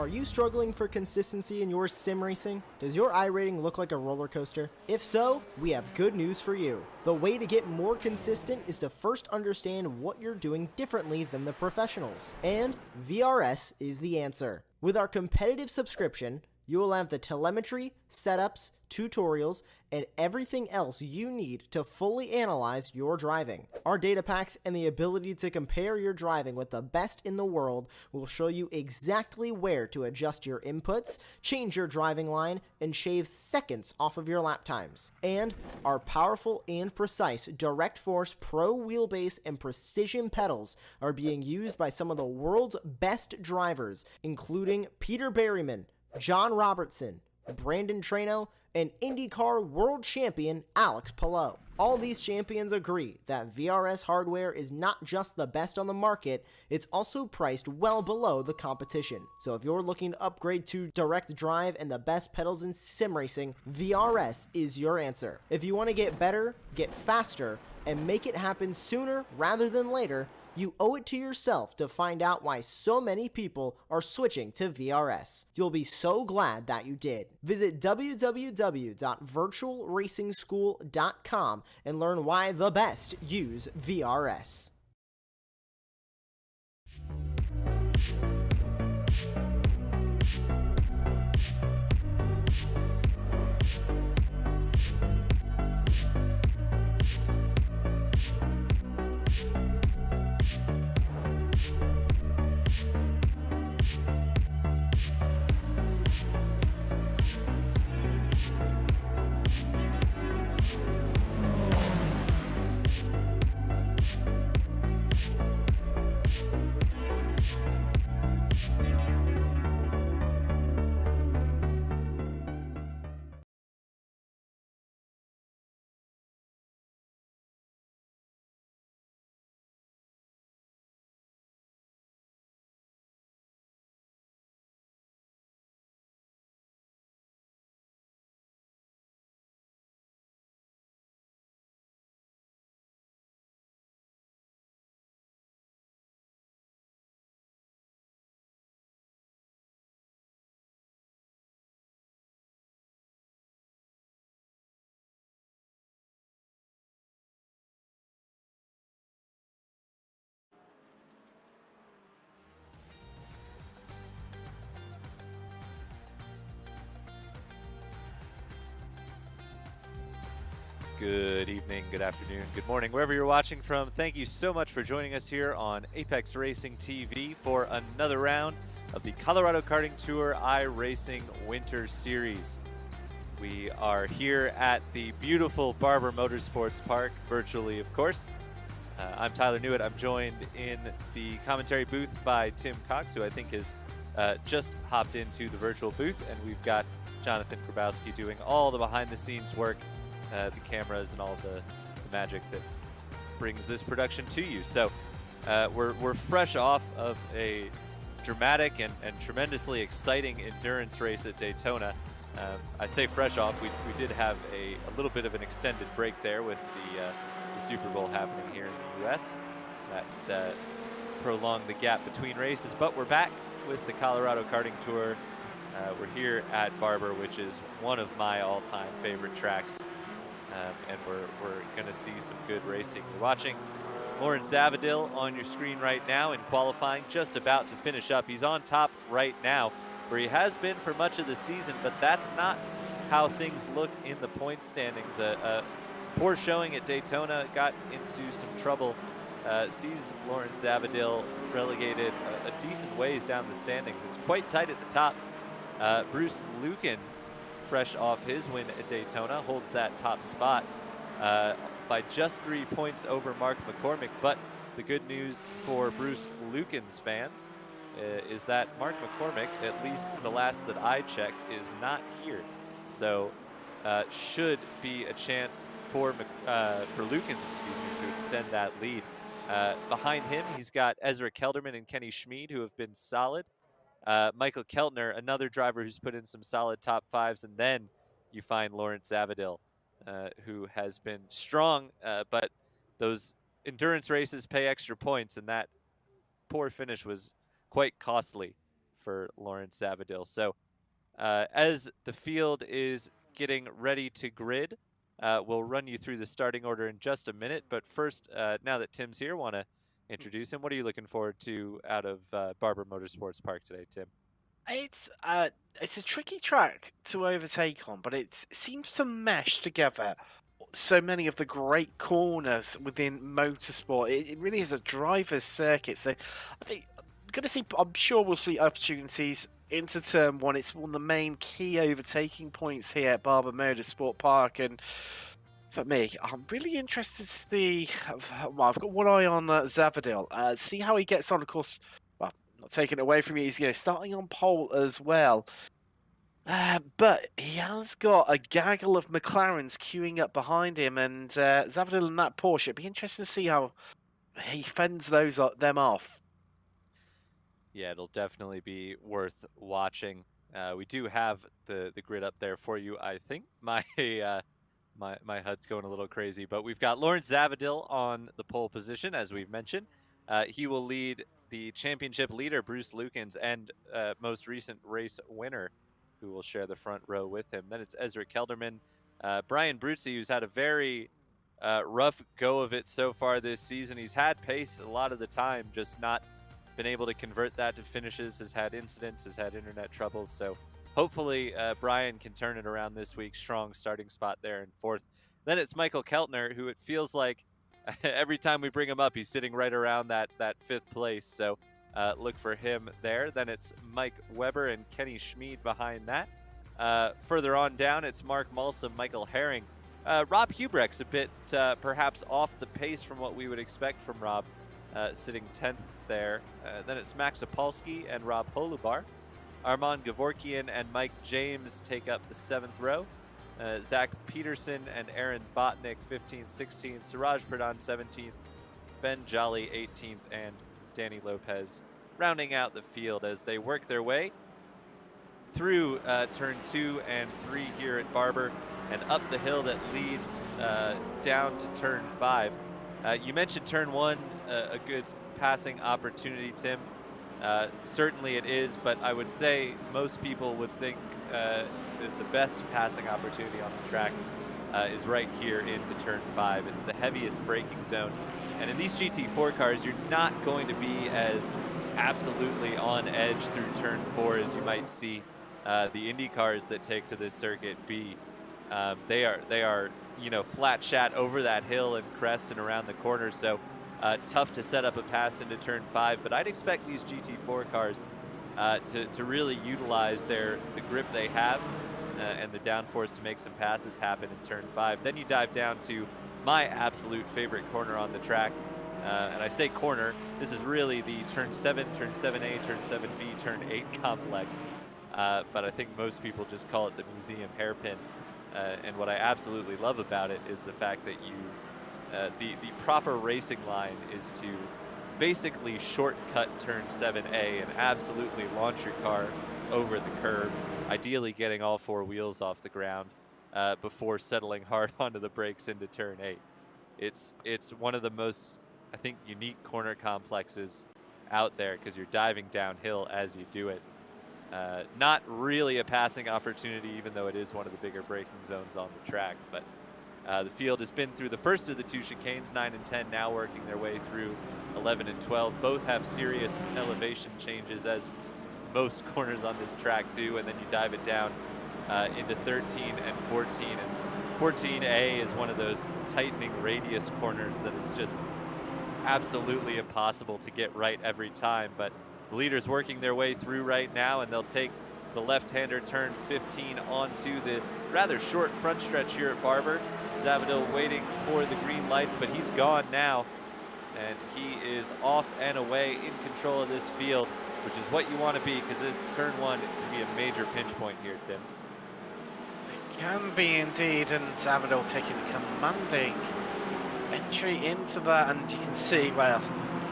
Are you struggling for consistency in your sim racing? Does your iRating look like a roller coaster? If so, we have good news for you. The way to get more consistent is to first understand what you're doing differently than the professionals. And VRS is the answer. With our competitive subscription, you will have the telemetry, setups, tutorials, and everything else you need to fully analyze your driving. Our data packs and the ability to compare your driving with the best in the world will show you exactly where to adjust your inputs, change your driving line, and shave seconds off of your lap times. And our powerful and precise Direct Force Pro wheelbase and precision pedals are being used by some of the world's best drivers, including Peter Berryman, John Robertson, Brandon Trano, and IndyCar World Champion Alex Palou. All these champions agree that VRS hardware is not just the best on the market, it's also priced well below the competition. So if you're looking to upgrade to direct drive and the best pedals in sim racing, VRS is your answer. If you want to get better, get faster, and make it happen sooner rather than later, you owe it to yourself to find out why so many people are switching to VRS. You'll be so glad that you did. Visit www.virtualracingschool.com and learn why the best use VRS. Good evening, good afternoon, good morning, wherever you're watching from. Thank you so much for joining us here on Apex Racing TV for another round of the Colorado Karting Tour iRacing Winter Series. We are here at the beautiful Barber Motorsports Park, virtually, of course. I'm Tyler Newitt. I'm joined in the commentary booth by Tim Cox, who I think has just hopped into the virtual booth, and we've got Jonathan Grabowski doing all the behind-the-scenes work, the cameras and all the magic that brings this production to you. So we're fresh off of a dramatic and tremendously exciting endurance race at Daytona. I say fresh off, we did have a little bit of an extended break there with the Super Bowl happening here in the US. That prolonged the gap between races, but we're back with the Colorado Karting Tour. We're here at Barber, which is one of my all-time favorite tracks. And we're going to see some good racing. We're watching Lawrence Savadale on your screen right now in qualifying, just about to finish up. He's on top right now, where he has been for much of the season, but that's not how things look in the point standings. A poor showing at Daytona got into some trouble. Sees Lawrence Savadale relegated a decent ways down the standings. It's quite tight at the top. Bruce Lukens, fresh off his win at Daytona, holds that top spot by just 3 points over Mark McCormick. But the good news for Bruce Lukens fans is that Mark McCormick, at least the last that I checked, is not here. So should be a chance for Lukens, to extend that lead. Behind him, he's got Ezra Kellerman and Kenny Schmid, who have been solid. Michael Keltner, another driver who's put in some solid top fives, and then you find Lawrence Savadale, who has been strong, but those endurance races pay extra points, and that poor finish was quite costly for Lawrence Savadale. So as the field is getting ready to grid, we'll run you through the starting order in just a minute, but first, now that Tim's here, want to introduce him. What are you looking forward to out of Barber Motorsports Park today, Tim? It's a tricky track to overtake on, but it seems to mesh together so many of the great corners within motorsport. It really is a driver's circuit. So I think I'm sure we'll see opportunities into turn one. It's one of the main key overtaking points here at Barber Motorsport Park, and for me, I'm really interested to see. Well, I've got one eye on Savadale. See how he gets on. Of course, well, not taking it away from you, he's starting on pole as well. But he has got a gaggle of McLarens queuing up behind him, and Savadale in that Porsche. It'd be interesting to see how he fends them off. Yeah, it'll definitely be worth watching. We do have the grid up there for you. I think my my HUD's going a little crazy, but we've got Lawrence Savadale on the pole position, as we've mentioned. He will lead the championship leader, Bruce Lukens, and most recent race winner, who will share the front row with him. Then it's Ezra Kelderman, Brian Bruzzi, who's had a very rough go of it so far this season. He's had pace a lot of the time, just not been able to convert that to finishes, has had incidents, has had internet troubles. So hopefully Brian can turn it around this week. Strong starting spot there in fourth. Then it's Michael Keltner, who it feels like every time we bring him up, he's sitting right around that fifth place. So look for him there. Then it's Mike Weber and Kenny Schmid behind that. Further on down, it's Mark Malsom, Michael Herring. Rob Hubrecht's a bit perhaps off the pace from what we would expect from Rob, sitting 10th there. Then it's Max Opolsky and Rob Holubar. Armand Gavorkian and Mike James take up the 7th row. Zach Peterson and Aaron Botnick, 15th, 16th. Siraj Pradhan, 17th. Ben Jolly, 18th. And Danny Lopez rounding out the field as they work their way through turn 2 and 3 here at Barber and up the hill that leads down to turn 5. You mentioned turn 1, a good passing opportunity, Tim. Certainly it is, but I would say most people would think the best passing opportunity on the track is right here into turn 5. It's the heaviest braking zone, and in these GT4 cars, you're not going to be as absolutely on edge through turn 4 as you might see the Indy cars that take to this circuit be. They are you know, flat shot over that hill and crest and around the corner. So tough to set up a pass into turn 5. But I'd expect these GT4 cars to really utilize the grip they have and the downforce to make some passes happen in turn 5. Then you dive down to my absolute favorite corner on the track. And I say corner, this is really the turn 7, turn 7A, turn 7B, turn 8 complex. But I think most people just call it the museum hairpin. And what I absolutely love about it is the fact that the proper racing line is to basically shortcut turn 7A and absolutely launch your car over the curb, ideally getting all 4 wheels off the ground before settling hard onto the brakes into turn 8. It's one of the most, I think, unique corner complexes out there because you're diving downhill as you do it. Not really a passing opportunity, even though it is one of the bigger braking zones on the track. But the field has been through the first of the 2 chicanes, 9 and 10, now working their way through 11 and 12. Both have serious elevation changes, as most corners on this track do, and then you dive it down into 13 and 14. And 14A is one of those tightening radius corners that is just absolutely impossible to get right every time. But the leaders working their way through right now, and they'll take the left-hander turn 15 onto the rather short front stretch here at Barber. Savadale waiting for the green lights, but he's gone now, and he is off and away in control of this field, which is what you want to be, because this turn 1 can be a major pinch point here, Tim. It can be indeed, and Savadale taking a commanding entry into that, and you can see, well,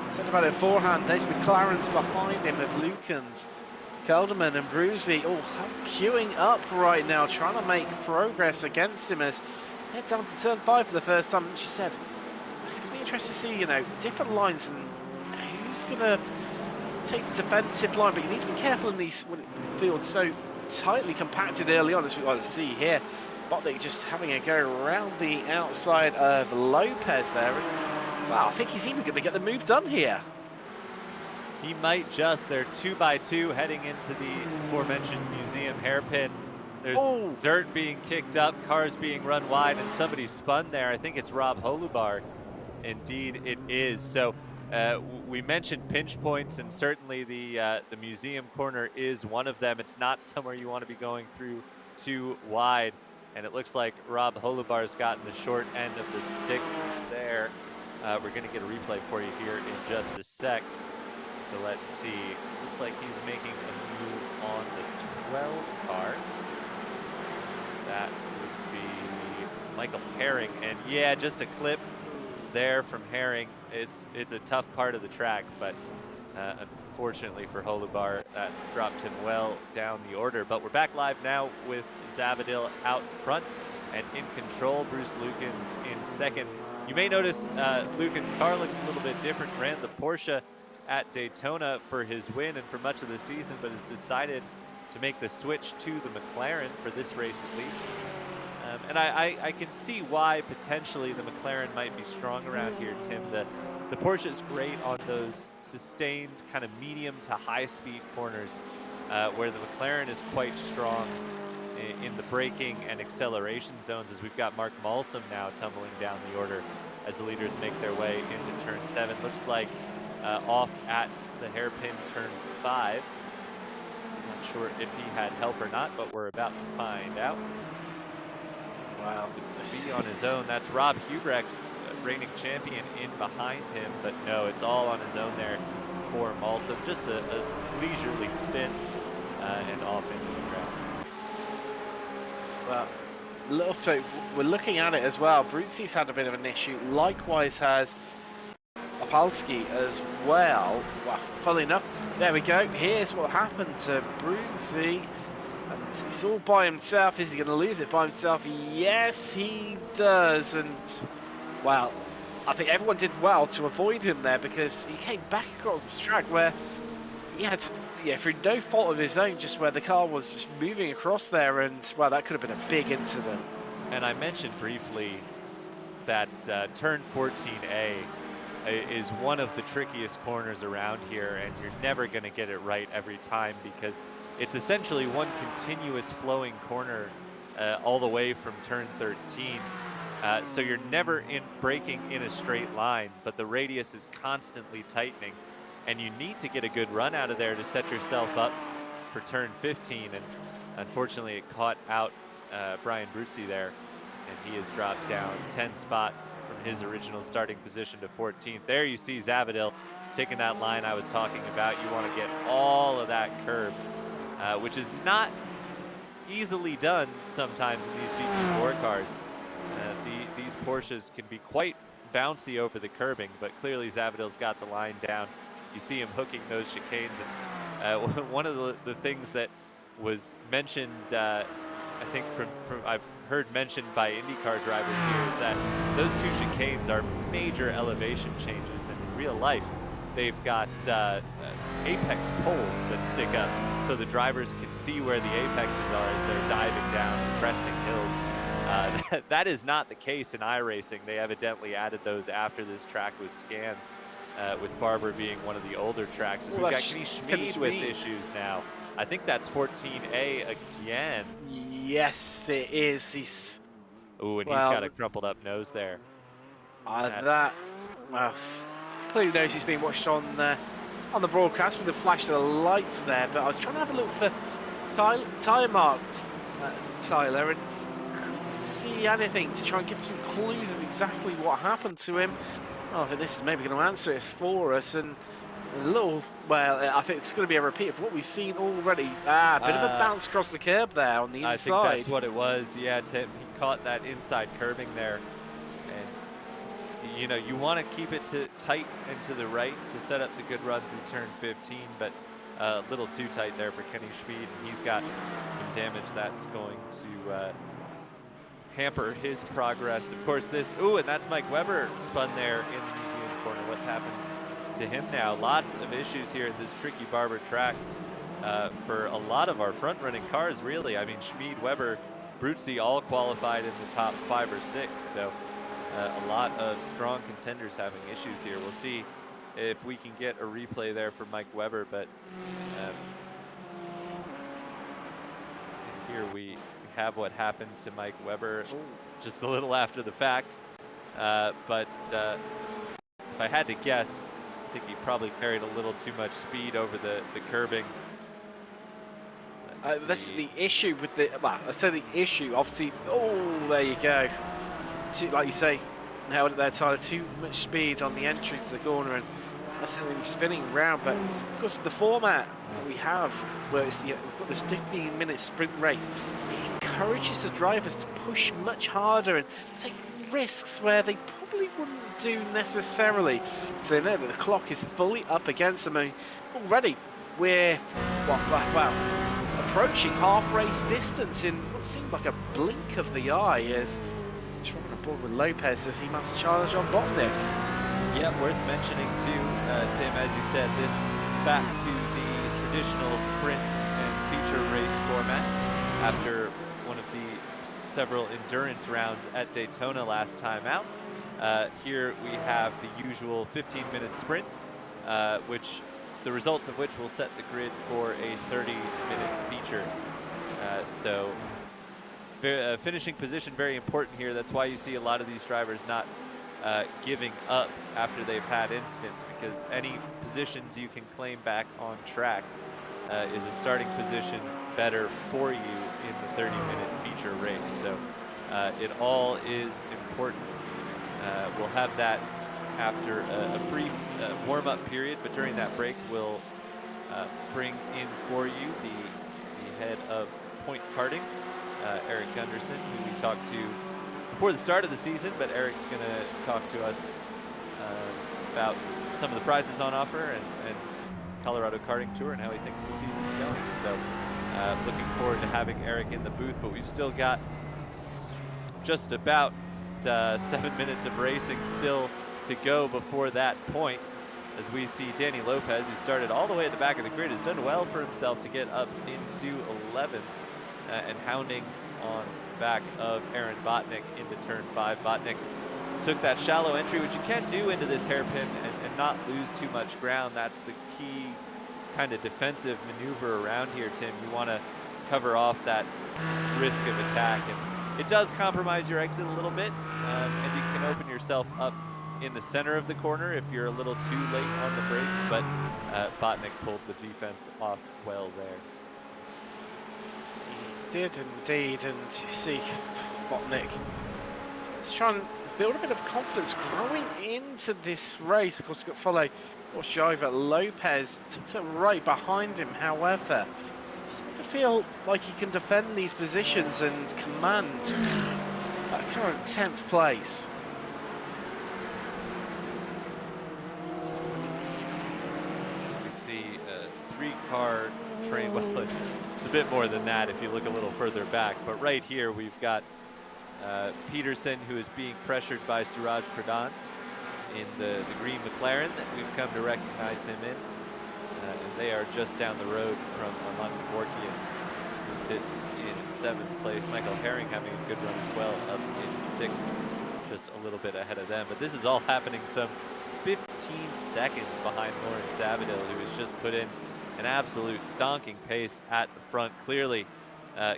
I said about it beforehand, there's McLaren's behind him of Lukens, Kellerman and Brucey all queuing up right now, trying to make progress against him as head down to turn 5 for the first time. And she said, it's going to be interesting to see, you know, different lines and who's going to take the defensive line, but you need to be careful in these when the field's so tightly compacted early on, as we want to see here. Botnick just having a go around the outside of Lopez there. Wow, I think he's even going to get the move done here. He might just. They're 2x2 heading into the aforementioned museum hairpin. There's dirt being kicked up, cars being run wide, and somebody spun there. I think it's Rob Holubar. Indeed, it is. So we mentioned pinch points, and certainly the museum corner is one of them. It's not somewhere you want to be going through too wide, and it looks like Rob Holubar's gotten the short end of the stick there. We're going to get a replay for you here in just a sec. So let's see. Looks like he's making a move on the 12 car. That would be Michael Herring. And yeah, just a clip there from Herring. It's a tough part of the track, but unfortunately for Holubar, that's dropped him well down the order. But we're back live now with Savadale out front and in control. Bruce Lukens in second. You may notice Lukens' car looks a little bit different. Ran the Porsche at Daytona for his win and for much of the season, but has decided to make the switch to the McLaren for this race at least. And I can see why potentially the McLaren might be strong around here, Tim. The Porsche is great on those sustained kind of medium to high speed corners where the McLaren is quite strong in the braking and acceleration zones, as we've got Mark Malsum now tumbling down the order as the leaders make their way into turn 7. Looks like off at the hairpin turn 5. Not sure if he had help or not, but we're about to find out. Wow. To be on his own. That's Rob Hubrecht's reigning champion in behind him, but no, it's all on his own there for Malsum. Just a leisurely spin and off into the ground. Well, also, we're looking at it as well. Brucey's had a bit of an issue. Likewise has Opalski as well. Well, funnily enough, there we go. Here's what happened to Brucey. And he's all by himself. Is he going to lose it by himself? Yes, he does. And, well, I think everyone did well to avoid him there, because he came back across the track where he had, through no fault of his own, just where the car was just moving across there. And, well, that could have been a big incident. And I mentioned briefly that turn 14A is one of the trickiest corners around here, and you're never going to get it right every time, because it's essentially one continuous flowing corner all the way from turn 13 So you're never in braking in a straight line, but the radius is constantly tightening, and you need to get a good run out of there to set yourself up for turn 15. And unfortunately, it caught out Brian Brucey there, and he has dropped down 10 spots from his original starting position to 14th. There you see Savadale taking that line I was talking about. You want to get all of that curb, which is not easily done sometimes in these GT4 cars. These Porsches can be quite bouncy over the curbing, but clearly Savadale's got the line down. You see him hooking those chicanes, and one of the things that was mentioned, I think from I've heard mentioned by IndyCar drivers here, is that those two chicanes are major elevation changes, and in real life they've got apex poles that stick up so the drivers can see where the apexes are as they're diving down and cresting hills. That is not the case in iRacing. They evidently added those after this track was scanned, with Barber being one of the older tracks. We've got Kenny Schmid with issues now. I think that's 14A again. Yes, it is. He's... Ooh, and he's got a crumpled up nose there. Clearly knows he's being watched on the broadcast with the flash of the lights there, but I was trying to have a look for tyre marks, Tyler, and couldn't see anything to try and give some clues of exactly what happened to him. I think this is maybe going to answer it for us, and a little, well, I think it's going to be a repeat of what we've seen already. Bit of a bounce across the curb there on the inside. I think that's what it was. Yeah, Tim, he caught that inside curbing there, and you know, you want to keep it tight and to the right to set up the good run through turn 15, but a little too tight there for Kenny Schmid, and he's got some damage that's going to hamper his progress. Of course, and that's Mike Weber spun there in the museum corner. What's happened to him now? Lots of issues here at this tricky Barber track for a lot of our front-running cars, really. I mean, Schmid, Weber, Brucey all qualified in the top 5 or 6, so a lot of strong contenders having issues here. We'll see if we can get a replay there for Mike Weber, but here we have what happened to Mike Weber just a little after the fact. But if I had to guess, I think he probably carried a little too much speed over the curbing. This is the issue with the, well, I say the issue, obviously, there you go. Like you say, held it there, Tyler, too much speed on the entry to the corner, and that's him spinning around. But of course, the format that we have, where it's, we've got this 15-minute sprint race, it encourages the drivers to push much harder and take risks where they probably wouldn't do necessarily. So they know that the clock is fully up against them, and already we're, approaching half-race distance in what seemed like a blink of the eye as trying to board with Lopez as he must challenge on Botnick. Yeah, worth mentioning too, Tim, as you said, this back to the traditional sprint and feature race format after one of the several endurance rounds at Daytona last time out. Here we have the usual 15-minute sprint, which the results of which will set the grid for a 30-minute feature. So finishing position very important here. That's why you see a lot of these drivers not giving up after they've had incidents, because any positions you can claim back on track is a starting position better for you in the 30-minute feature race. So it all is important. We'll have that after a brief warm-up period, but during that break we'll bring in for you the head of point karting, Eric Gunderson, who we talked to before the start of the season, but Eric's going to talk to us about some of the prizes on offer and Colorado Karting Tour and how he thinks the season's going. So looking forward to having Eric in the booth, but we've still got just about 7 minutes of racing still to go before that point, as we see Danny Lopez, who started all the way at the back of the grid, has done well for himself to get up into 11th and hounding on the back of Aaron Botnick into turn 5. Botnick took that shallow entry, which you can do into this hairpin and not lose too much ground. That's the key kind of defensive maneuver around here, Tim. You want to cover off that risk of attack, and It does compromise your exit a little bit, and you can open yourself up in the center of the corner if you're a little too late on the brakes, but Botnick pulled the defense off well there. He did indeed, and you see Botnick is trying to build a bit of confidence growing into this race. Of course, he's got to follow driver Lopez to right behind him. However, seems to feel like he can defend these positions and command that current 10th place. We see a 3-car train. Well, it's a bit more than that if you look a little further back. But right here, we've got Peterson, who is being pressured by Suraj Pradhan in the green McLaren that we've come to recognize him in. And they are just down the road from Aman Vorkian, who sits in 7th place. Michael Herring having a good run as well, up in 6th, just a little bit ahead of them. But this is all happening some 15 seconds behind Lauren Savadale, who has just put in an absolute stonking pace at the front. Clearly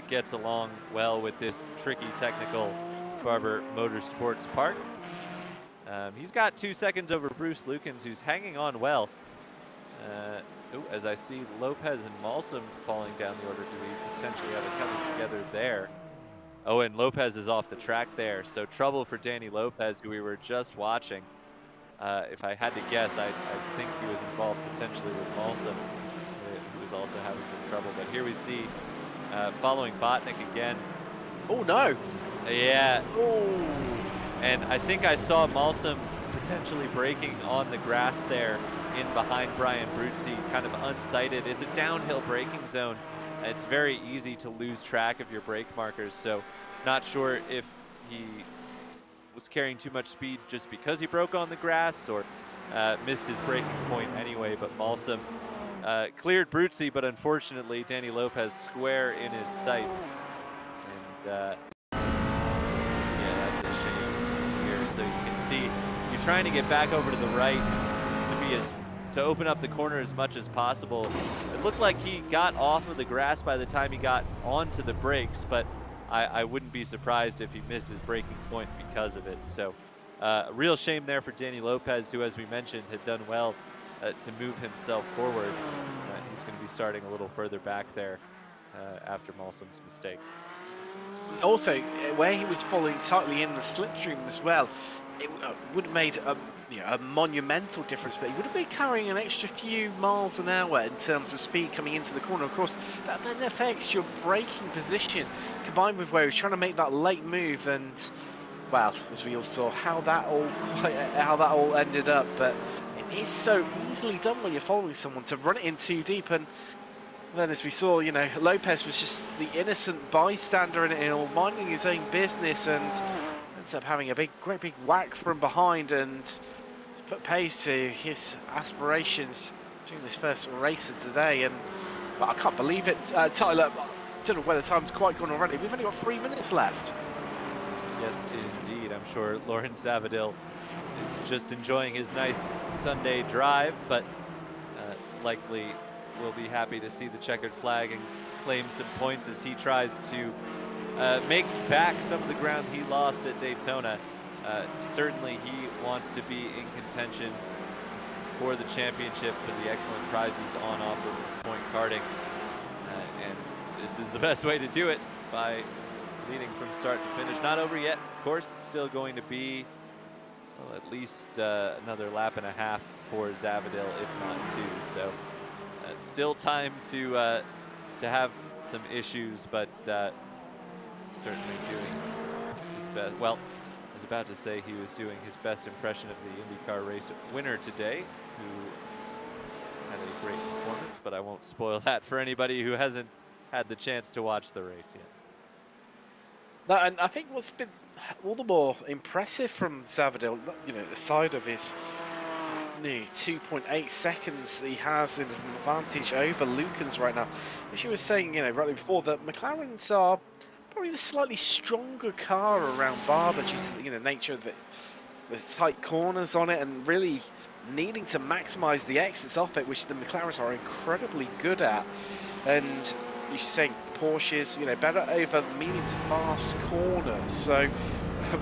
gets along well with this tricky technical Barber Motorsports park. He's got 2 seconds over Bruce Lukens, who's hanging on well. As I see Lopez and Malsum falling down the order, do we potentially have it coming together there? Oh, and Lopez is off the track there, so trouble for Danny Lopez, who we were just watching. If I had to guess, I think he was involved potentially with Malsum, who was also having some trouble. But here we see following Botnick again. Oh no! Yeah. Oh. And I think I saw Malsum potentially braking on the grass there in behind Brian Bruzzi, kind of unsighted. It's a downhill braking zone. It's very easy to lose track of your brake markers, so not sure if he was carrying too much speed just because he broke on the grass or missed his braking point anyway. But Malsum cleared Bruzzi, but unfortunately Danny Lopez square in his sights. And yeah, that's a shame here. So you can see you're trying to get back over to the right to open up the corner as much as possible. It looked like he got off of the grass by the time he got onto the brakes, but I wouldn't be surprised if he missed his braking point because of it. So real shame there for Danny Lopez, who, as we mentioned, had done well to move himself forward. He's going to be starting a little further back there after Malsum's mistake. Also, where he was following tightly in the slipstream as well, it would have made a monumental difference, but he would have been carrying an extra few miles an hour in terms of speed coming into the corner. Of course, that then affects your braking position, combined with where he's trying to make that late move. And well, as we all saw, how that all ended up. But it is so easily done when you're following someone to run it in too deep. And then, as we saw, Lopez was just the innocent bystander in it all, minding his own business, and ends up having a great big whack from behind, and put pace to his aspirations during this first race of today. And well, I can't believe it, Tyler. I don't know whether the time's quite gone already. We've only got 3 minutes left. Yes, indeed. I'm sure Lauren Savadale is just enjoying his nice Sunday drive, but likely will be happy to see the checkered flag and claim some points as he tries to make back some of the ground he lost at Daytona. Certainly he wants to be in contention for the championship, for the excellent prizes on offer from Point Karting. And this is the best way to do it, by leading from start to finish. Not over yet, of course. It's still going to be, well, at least another lap and a half for Savadale, if not 2. So still time to have some issues, but certainly doing his best. Well, I was about to say he was doing his best impression of the IndyCar race winner today, who had a great performance, but I won't spoil that for anybody who hasn't had the chance to watch the race yet. No, and I think what's been all the more impressive from Savadale, aside of his 2.8 seconds that he has in advantage over Lukens right now, as you were saying, rightly before, that McLarens are probably the slightly stronger car around Barber, due to the nature of the tight corners on it, and really needing to maximize the exits off it, which the McLarens are incredibly good at. And you're saying the Porsches, you know, better over medium to fast corners. So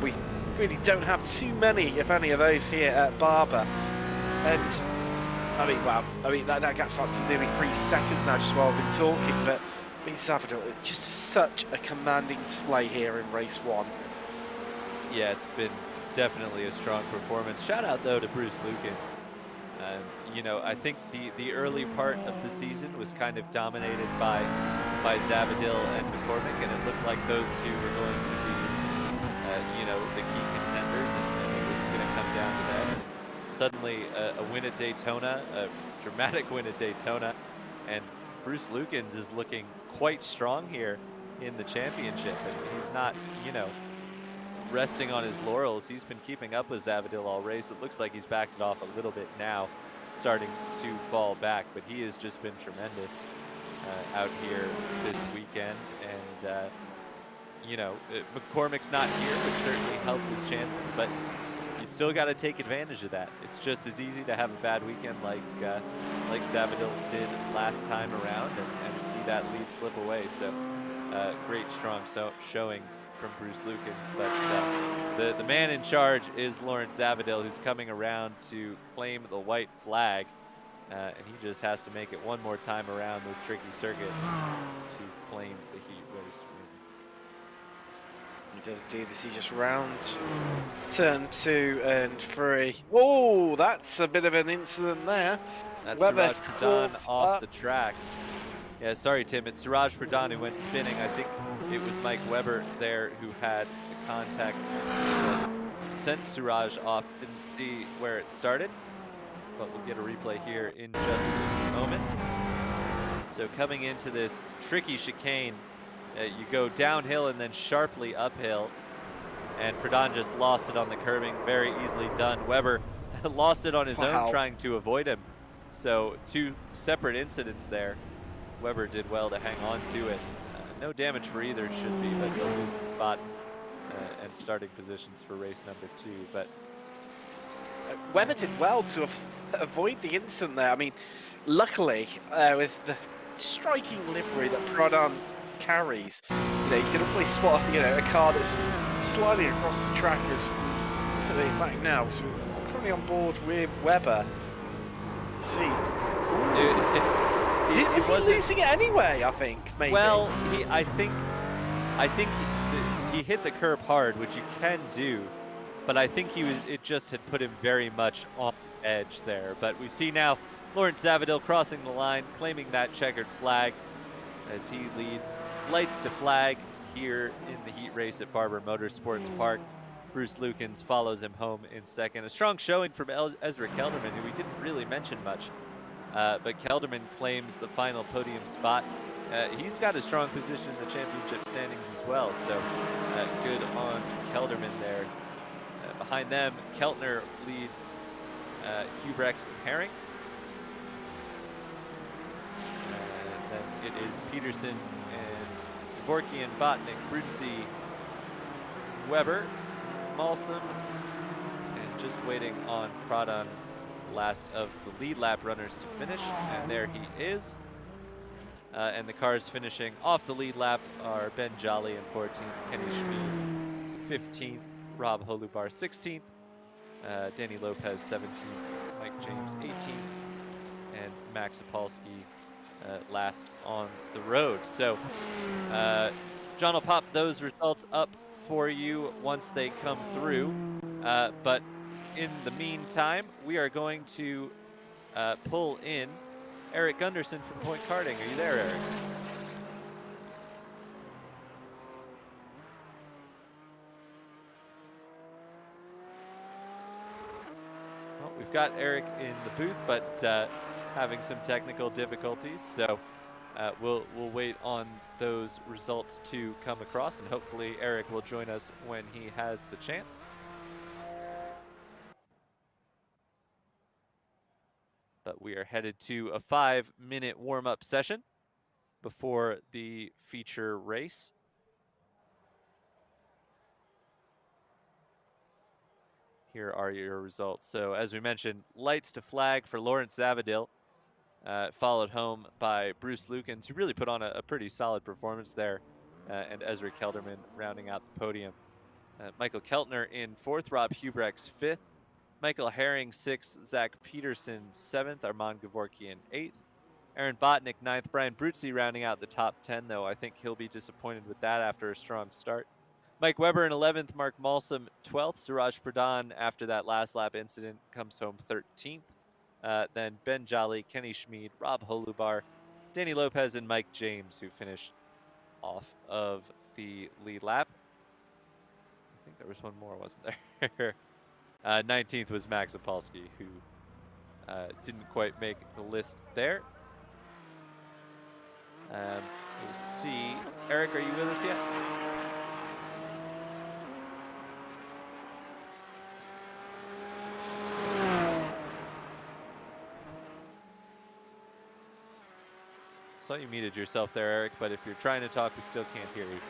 we really don't have too many, if any, of those here at Barber. And I mean, well, that gap's up to nearly 3 seconds now, just while I've been talking. But Savadale, just such a commanding display here in race 1. Yeah, it's been definitely a strong performance. Shout out though to Bruce Lukens. You know, I think the early part of the season was kind of dominated by Savadale and McCormick, and it looked like those two were going to be, you know, the key contenders, and it was going to come down to that. And suddenly, a win at Daytona, a dramatic win at Daytona, and Bruce Lukens is looking quite strong here in the championship, and he's not, you know, resting on his laurels. He's been keeping up with Savadale all race. It looks like he's backed it off a little bit now, starting to fall back, but he has just been tremendous out here this weekend. And you know, McCormick's not here, which certainly helps his chances, but you still got to take advantage of that. It's just as easy to have a bad weekend like Savadale did last time around and see that lead slip away. So great strong showing from Bruce Lukens, but the man in charge is Lawrence Savadale, who's coming around to claim the white flag, and he just has to make it one more time around this tricky circuit to claim the heat race win. He does indeed, as he just rounds turn 2 and 3. Oh, that's a bit of an incident there. That's Weber Suraj Pradhan off the track. Yeah, sorry, Tim. It's Suraj Pradhan who went spinning. I think it was Mike Weber there who had the contact that sent Suraj off. Didn't see where it started, but we'll get a replay here in just a moment. So coming into this tricky chicane, you go downhill and then sharply uphill, and Pradhan just lost it on the curbing. Very easily done. Weber lost it on his own trying to avoid him. So 2 separate incidents there. Weber did well to hang on to it. No damage for either should be, but they'll lose some spots and starting positions for race number 2. But Weber did well to avoid the incident there. I mean, luckily, with the striking livery that Pradhan carries, you know, you can always spot, you know, a car that's sliding across the track. As look at it back now, so we're currently on board with Weber. See. Was he losing it anyway, I think, maybe? Well, I think he hit the curb hard, which you can do, but I think it just had put him very much on the edge there. But we see now Lawrence Savadale crossing the line, claiming that checkered flag as he leads lights to flag here in the heat race at Barber Motorsports Park. Bruce Lukens follows him home in second. A strong showing from Ezra Kellerman, who we didn't really mention much. But Kellerman claims the final podium spot. He's got a strong position in the championship standings as well, so good on Kellerman there. Behind them, Keltner leads Hubrex and Herring. And then it is Peterson and Dvorkian, Botnick, Brunzi, Weber, Malsum, and just waiting on Pradhan, last of the lead lap runners to finish, and there he is. And the cars finishing off the lead lap are Ben Jolly in 14th, Kenny Schmid 15th, Rob Holubar 16th, Danny Lopez 17th, Mike James 18th, and Max Opolsky last on the road. So John will pop those results up for you once they come through, but in the meantime, we are going to pull in Eric Gunderson from Point Karting. Are you there, Eric? Well, we've got Eric in the booth, but having some technical difficulties, so we'll wait on those results to come across, and hopefully Eric will join us when he has the chance. But we are headed to a 5-minute warm-up session before the feature race. Here are your results. So as we mentioned, lights to flag for Lawrence Savadale. followed home by Bruce Lukens, who really put on a pretty solid performance there, and Ezra Kellerman rounding out the podium. Michael Keltner in 4th, Rob Hubrechts 5th, Michael Herring 6th, Zach Peterson 7th, Armand Gavorkian 8th, Aaron Botnick 9th, Brian Bruzzi rounding out the top 10, though I think he'll be disappointed with that after a strong start. Mike Weber in 11th, Mark Malsum 12th, Suraj Pradhan after that last lap incident comes home 13th. Then Ben Jolly, Kenny Schmid, Rob Holubar, Danny Lopez, and Mike James, who finished off of the lead lap. I think there was one more, wasn't there? 19th was Max Opolsky, who didn't quite make the list there. We'll see. Eric, are you with us yet? Saw you muted yourself there, Eric, but if you're trying to talk, we still can't hear you.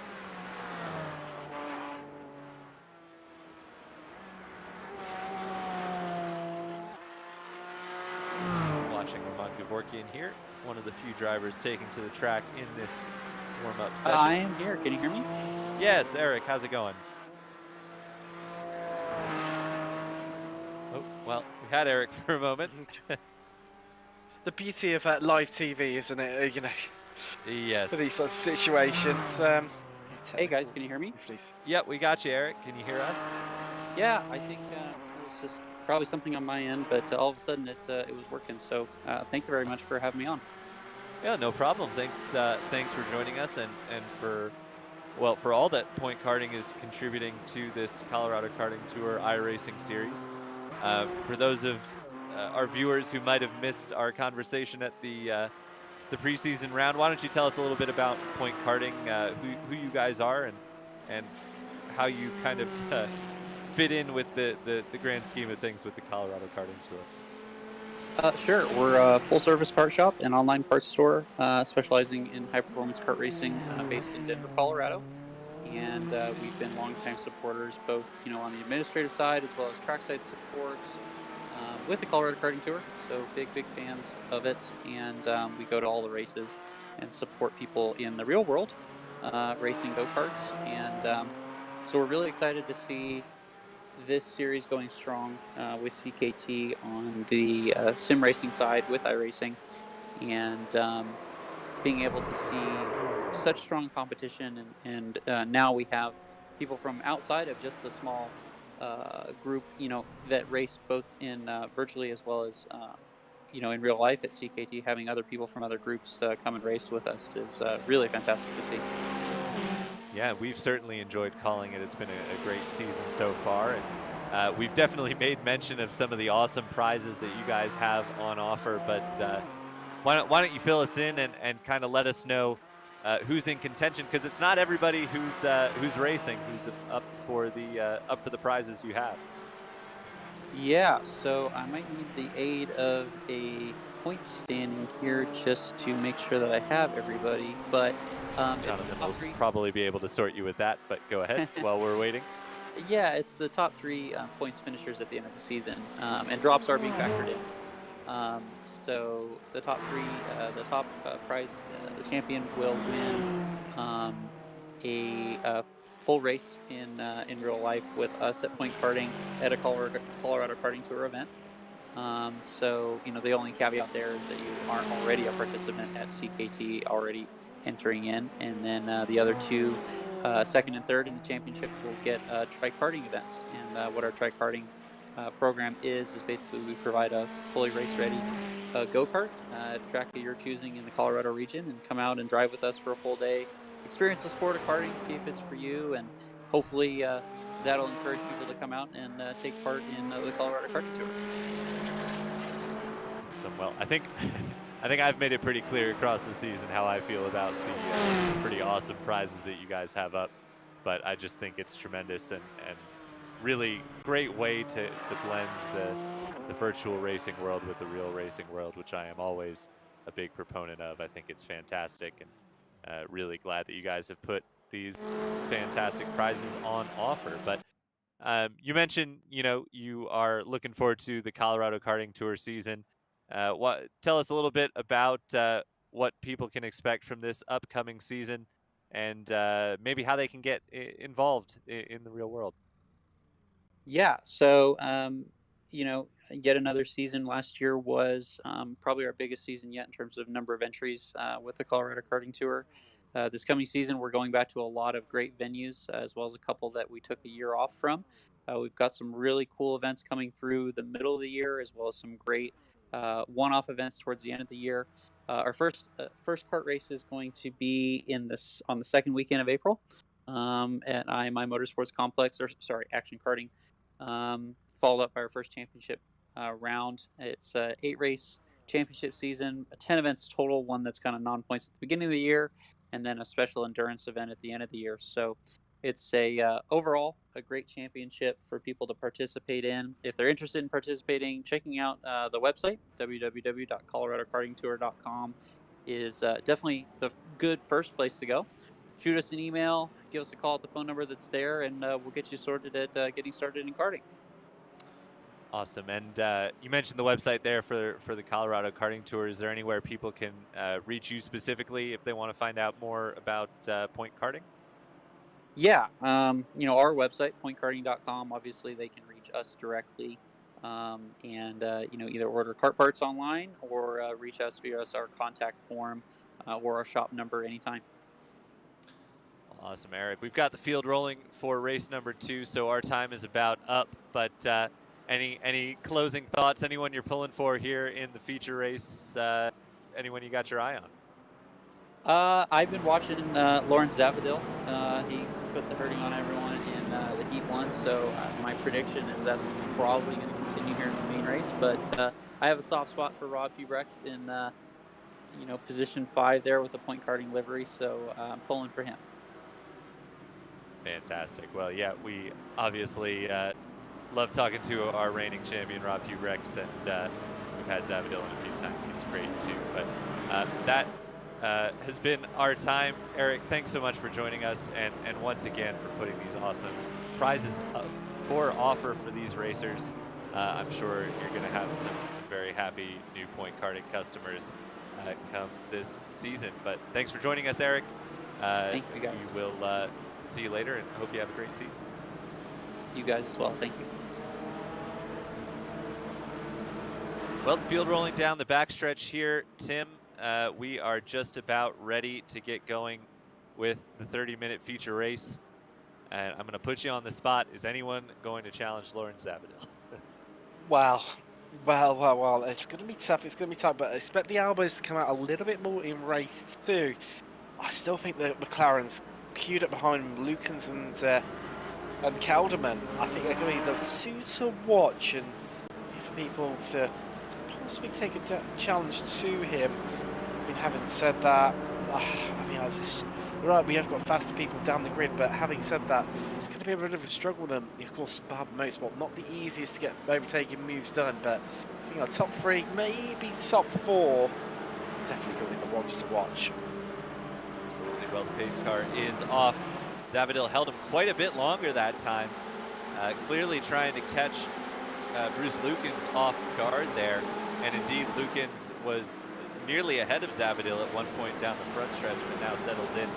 Watching Armand Gavorkian here, one of the few drivers taking to the track in this warm-up session. I am here. Can you hear me? Yes, Eric, how's it going? Oh, well, we had Eric for a moment. The beauty of live TV, isn't it? You know, Yes. for these sort of situations. Hey guys, can you hear me? Please. Yep, we got you, Eric. Can you hear us? Yeah, I think it was just probably something on my end, but all of a sudden it was working. So thank you very much for having me on. Yeah, no problem. Thanks for joining us and for all that Point Karting is contributing to this Colorado Karting Tour iRacing series. For those of our viewers who might have missed our conversation at the preseason round, why don't you tell us a little bit about Point Karting, who you guys are, and how you kind of fit in with the grand scheme of things with the Colorado Karting Tour. Sure, we're a full-service kart shop and online parts store specializing in high-performance kart racing based in Denver, Colorado. And we've been longtime supporters, both on the administrative side as well as trackside support with the Colorado Karting Tour. So big fans of it, and we go to all the races and support people in the real world racing go-karts. And so we're really excited to see this series going strong with CKT on the sim racing side with iRacing, and being able to see such strong competition, and now we have people from outside of just the small group, that race both in virtually as well as in real life at CKT. Having other people from other groups come and race with us is really fantastic to see. Yeah, we've certainly enjoyed calling it. It's been a great season so far, and we've definitely made mention of some of the awesome prizes that you guys have on offer. But why don't you fill us in and kind of let us know who's in contention, because it's not everybody who's racing who's up for the prizes you have. Yeah, so I might need the aid of a point standing here just to make sure that I have everybody. But Jonathan will probably be able to sort you with that, but go ahead while we're waiting. Yeah, it's the top 3 points finishers at the end of the season, and drops are being factored in. So the top 3, the top prize, the champion will win a full race in real life with us at Point Karting at a Colorado Karting Tour event. So the only caveat there is that you aren't already a participant at CKT already entering in, and then the other 2, second and third in the championship, will get tri-karting events. And what our tri-karting program is basically we provide a fully race-ready go-kart track of your choosing in the Colorado region, and come out and drive with us for a full day, experience the sport of karting, see if it's for you, and hopefully that'll encourage people to come out and take part in the Colorado Karting Tour. Awesome. Well, I think I've made it pretty clear across the season how I feel about the pretty awesome prizes that you guys have up, but I just think it's tremendous and really great way to blend the virtual racing world with the real racing world, which I am always a big proponent of. I think it's fantastic, and really glad that you guys have put these fantastic prizes on offer. But you mentioned, you are looking forward to the Colorado Karting Tour season. Tell us a little bit about what people can expect from this upcoming season, and maybe how they can get involved in the real world. Yeah, so yet another season. Last year was probably our biggest season yet in terms of number of entries with the Colorado Karting Tour. This coming season, we're going back to a lot of great venues, as well as a couple that we took a year off from. We've got some really cool events coming through the middle of the year, as well as some great one-off events towards the end of the year. Our first kart race is going to be on the second weekend of April at IMI Motorsports Complex, or sorry, Action Karting. Followed up by our first championship round. It's a 8-race championship season, 10 events total, one that's kind of non-points at the beginning of the year, and then a special endurance event at the end of the year. So it's overall a great championship for people to participate in. If they're interested in participating, checking out the website, www.coloradokartingtour.com, is definitely the good first place to go. Shoot us an email, give us a call at the phone number that's there, and we'll get you sorted at getting started in karting. Awesome. And you mentioned the website there for the Colorado Karting Tour. Is there anywhere people can reach you specifically if they want to find out more about point karting? Yeah, our website, pointkarting.com, obviously they can reach us directly and either order kart parts online or reach us via our contact form or our shop number anytime. Awesome, Eric. We've got the field rolling for race number 2, so our time is about up. But any closing thoughts? Anyone you're pulling for here in the feature race? Anyone you got your eye on? I've been watching Lawrence Savadale. He put the hurting on everyone in the Heat 1, so my prediction is that's probably going to continue here in the main race. But I have a soft spot for Rob Hubrex in position 5 there with a point karting livery, so I'm pulling for him. Fantastic. Well, yeah, we obviously love talking to our reigning champion, Rob Hubrex, and we've had Savadale in a few times. He's great too. But that has been our time. Eric, thanks so much for joining us, and once again for putting these awesome prizes up for offer for these racers. I'm sure you're going to have some very happy new point karting customers come this season. But thanks for joining us, Eric. Thank you, guys. We will see you later, and hope you have a great season. You guys as well. Thank you. Well, field rolling down the backstretch here, Tim. We are just about ready to get going with the 30-minute feature race. And I'm going to put you on the spot. Is anyone going to challenge Lawrence Savadale? Well, it's going to be tough. It's going to be tough, but I expect the Albers to come out a little bit more in race 2. I still think that McLaren's queued up behind Lukens and Kellerman. I think they're going to be the two to watch, and for people to possibly take a challenge to him. I mean, having said that, you're right, we have got faster people down the grid, but having said that, it's going to be a bit of a struggle with them. Of course, Barber Motorsport, not the easiest to get overtaking moves done, but I think our top 3, maybe top 4, definitely going to be the ones to watch. Absolutely. Well, the pace car is off. Savadale held him quite a bit longer that time, clearly trying to catch Bruce Lukens off guard there. And indeed, Lukens was nearly ahead of Savadale at one point down the front stretch, but now settles in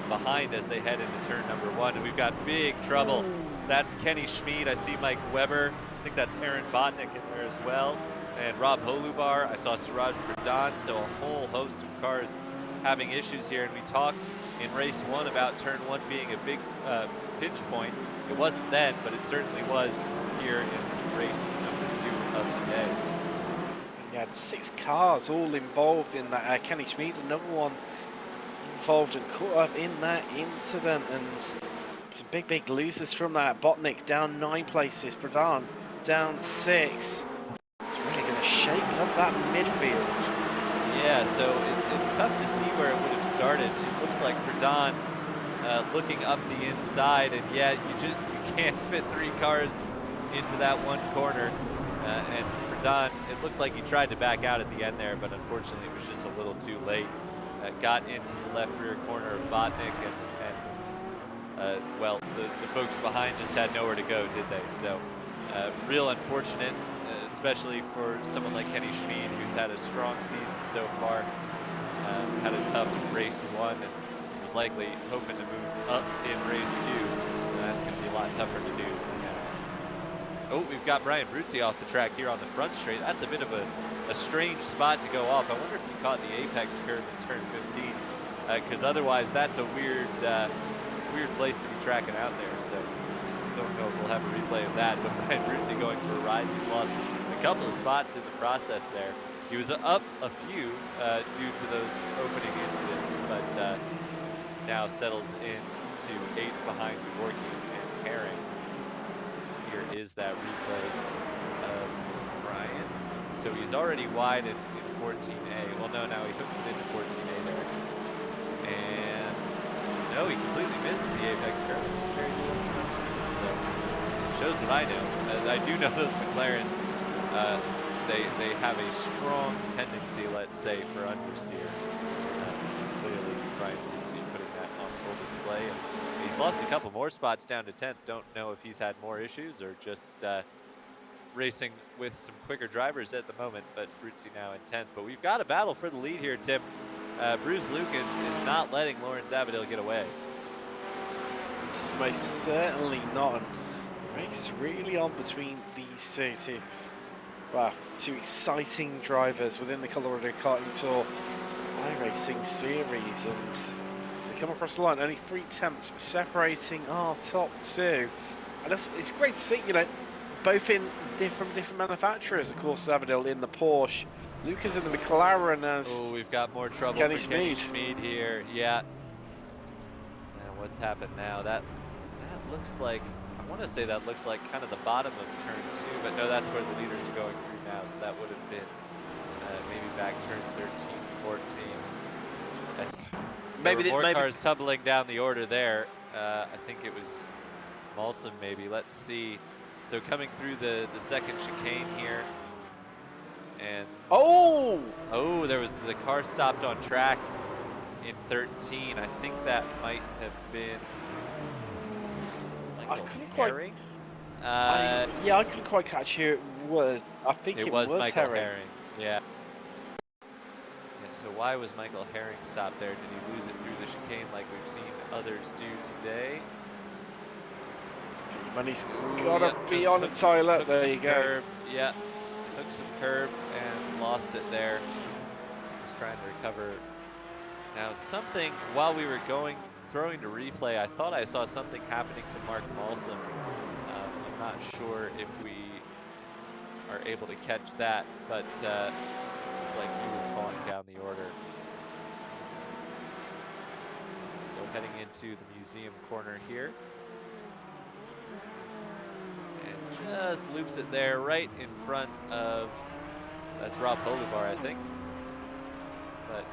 behind as they head into turn number 1. And we've got big trouble. That's Kenny Schmid. I see Mike Weber. I think that's Aaron Botnick in there as well. And Rob Holubar. I saw Siraj Pradhan. So a whole host of cars having issues here. And we talked in race 1 about turn 1 being a big pinch point. It wasn't then, but it certainly was here in race number 2 of the day. You had 6 cars all involved in that. Kenny Schmid, another one involved and caught up in that incident, and some big losers from that. Botnick down 9 places, Pradhan down 6. It's really going to shake up that midfield. Yeah, so it's tough to see where it would have started. It looks like Pradhan looking up the inside, and yet you can't fit 3 cars into that one corner. And Pradhan, it looked like he tried to back out at the end there, but unfortunately it was just a little too late. Got into the left rear corner of Botnick, and well, the folks behind just had nowhere to go, did they? So real unfortunate. especially for someone like Kenny Schmid, who's had a strong season so far. Had a tough race 1 and was likely hoping to move up in race 2. And that's going to be a lot tougher to do. Oh, we've got Brian Bruzzi off the track here on the front straight. That's a bit of a strange spot to go off. I wonder if he caught the apex curve in turn 15, because otherwise that's a weird place to be tracking out there. So don't know if we'll have a replay of that. But Brian Bruzzi going for a ride. He's lost a couple of spots in the process there. He was up a few due to those opening incidents, but now settles into 8th behind Dvorkin and Herring. Here is that replay of Brian. So he's already wide in 14A. Well, no, now he hooks it into 14A there. And no, he completely misses the apex curve. Just carries it into the speed. So shows what I know. I do know those McLarens. They have a strong tendency, let's say, for understeer. Clearly, Brian Bruzzi putting that on full display. And he's lost a couple more spots down to 10th. Don't know if he's had more issues or just racing with some quicker drivers at the moment, but Bruzzi now in 10th. But we've got a battle for the lead here, Tim. Bruce Lukens is not letting Lawrence Savadale get away. It's most certainly not. And the race is really on between these two. Wow, two exciting drivers within the Colorado Karting Tour iRacing series, and as they come across the line, only 3 attempts separating our top 2. And it's great to see, you know, both in different manufacturers. Of course, Savadale in the Porsche, Lucas in the McLaren. As we've got more trouble Kenny for Kenny Schmid here. Yeah. And what's happened now? That looks like, I want to say that looks like kind of the bottom of turn 2, but no, that's where the leaders are going through now. So that would have been maybe back turn 13, 14. That's maybe more cars tumbling down the order there. I think it was Malson maybe. Let's see. So coming through the second chicane here, and there was the car stopped on track in 13. I think that might have been Michael Herring. Yeah, I couldn't quite catch who it was. I think it was Michael Herring. Yeah. So why was Michael Herring stopped there? Did he lose it through the chicane like we've seen others do today? And he's gotta be on Tyler. There you go. Curb. Yeah, took some curb and lost it there. Just trying to recover. Now something, while we were throwing to replay, I thought I saw something happening to Mark Malson. I'm not sure if we are able to catch that, but like he was falling down the order. So heading into the museum corner here. And just loops it there right in front of, that's Rob Bolivar, I think. But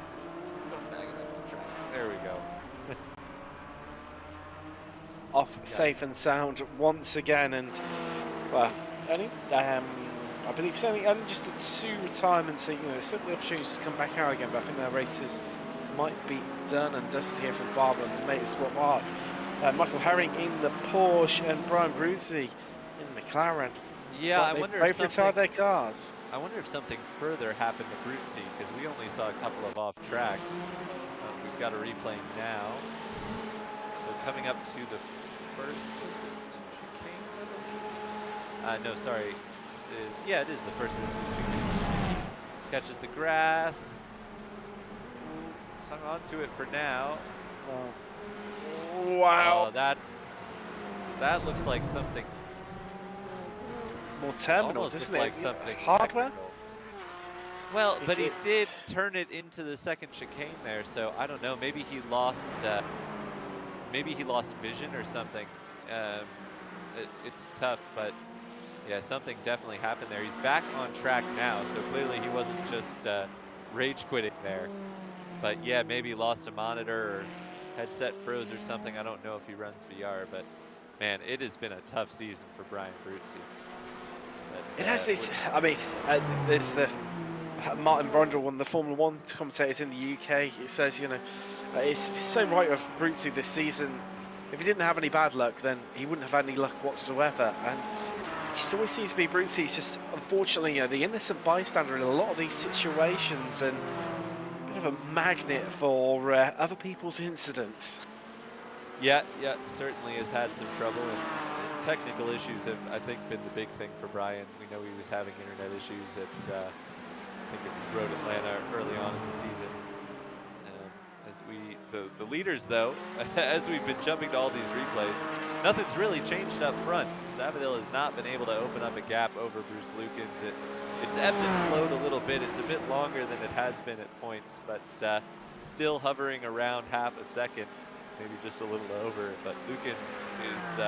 back in the track. There we go. Off safe and sound once again, and well, only I believe it's only just a 2 retirements. You know, there's certainly opportunities to come back out again, but I think their races might be done and dusted here from Barber and made it what mark. Michael Herring in the Porsche and Brian Bruzzi in the McLaren. Yeah, I wonder if both retired their cars. I wonder if something further happened to Bruzzi, because we only saw a couple of off tracks. We've got a replay now. So coming up to the first chicanes, I believe. No, sorry. This is, yeah, it is the first of the 2 chicanes. Catches the grass. He's hung on to it for now. Wow. That looks like something. More terminals, isn't it? Like something hardware. Technical. Well, but he did turn it into the second chicane there, so I don't know. Maybe he lost. Maybe he lost vision or something. It's tough, but yeah, something definitely happened there. He's back on track now, so clearly he wasn't just rage quitting there. But yeah, maybe lost a monitor or headset froze or something. I don't know if he runs VR, but man, it has been a tough season for Brian Bruzzi. It has. I mean, there's the Martin Brundle, one of the Formula 1 commentators in the UK. It says, you know, it's so right of Bruzzi this season. If he didn't have any bad luck, then he wouldn't have had any luck whatsoever. And just always seems to be Bruce. He's just, unfortunately, you know, the innocent bystander in a lot of these situations, and a bit of a magnet for other people's incidents. Yeah, certainly has had some trouble, and technical issues have, I think, been the big thing for Brian. We know he was having internet issues at, I think it was Road Atlanta early on in the season. As the leaders, though, as we've been jumping to all these replays, nothing's really changed up front. Savadale has not been able to open up a gap over Bruce Lukens. It's ebbed and flowed a little bit. It's a bit longer than it has been at points, but still hovering around half a second, maybe just a little over. But Lukens is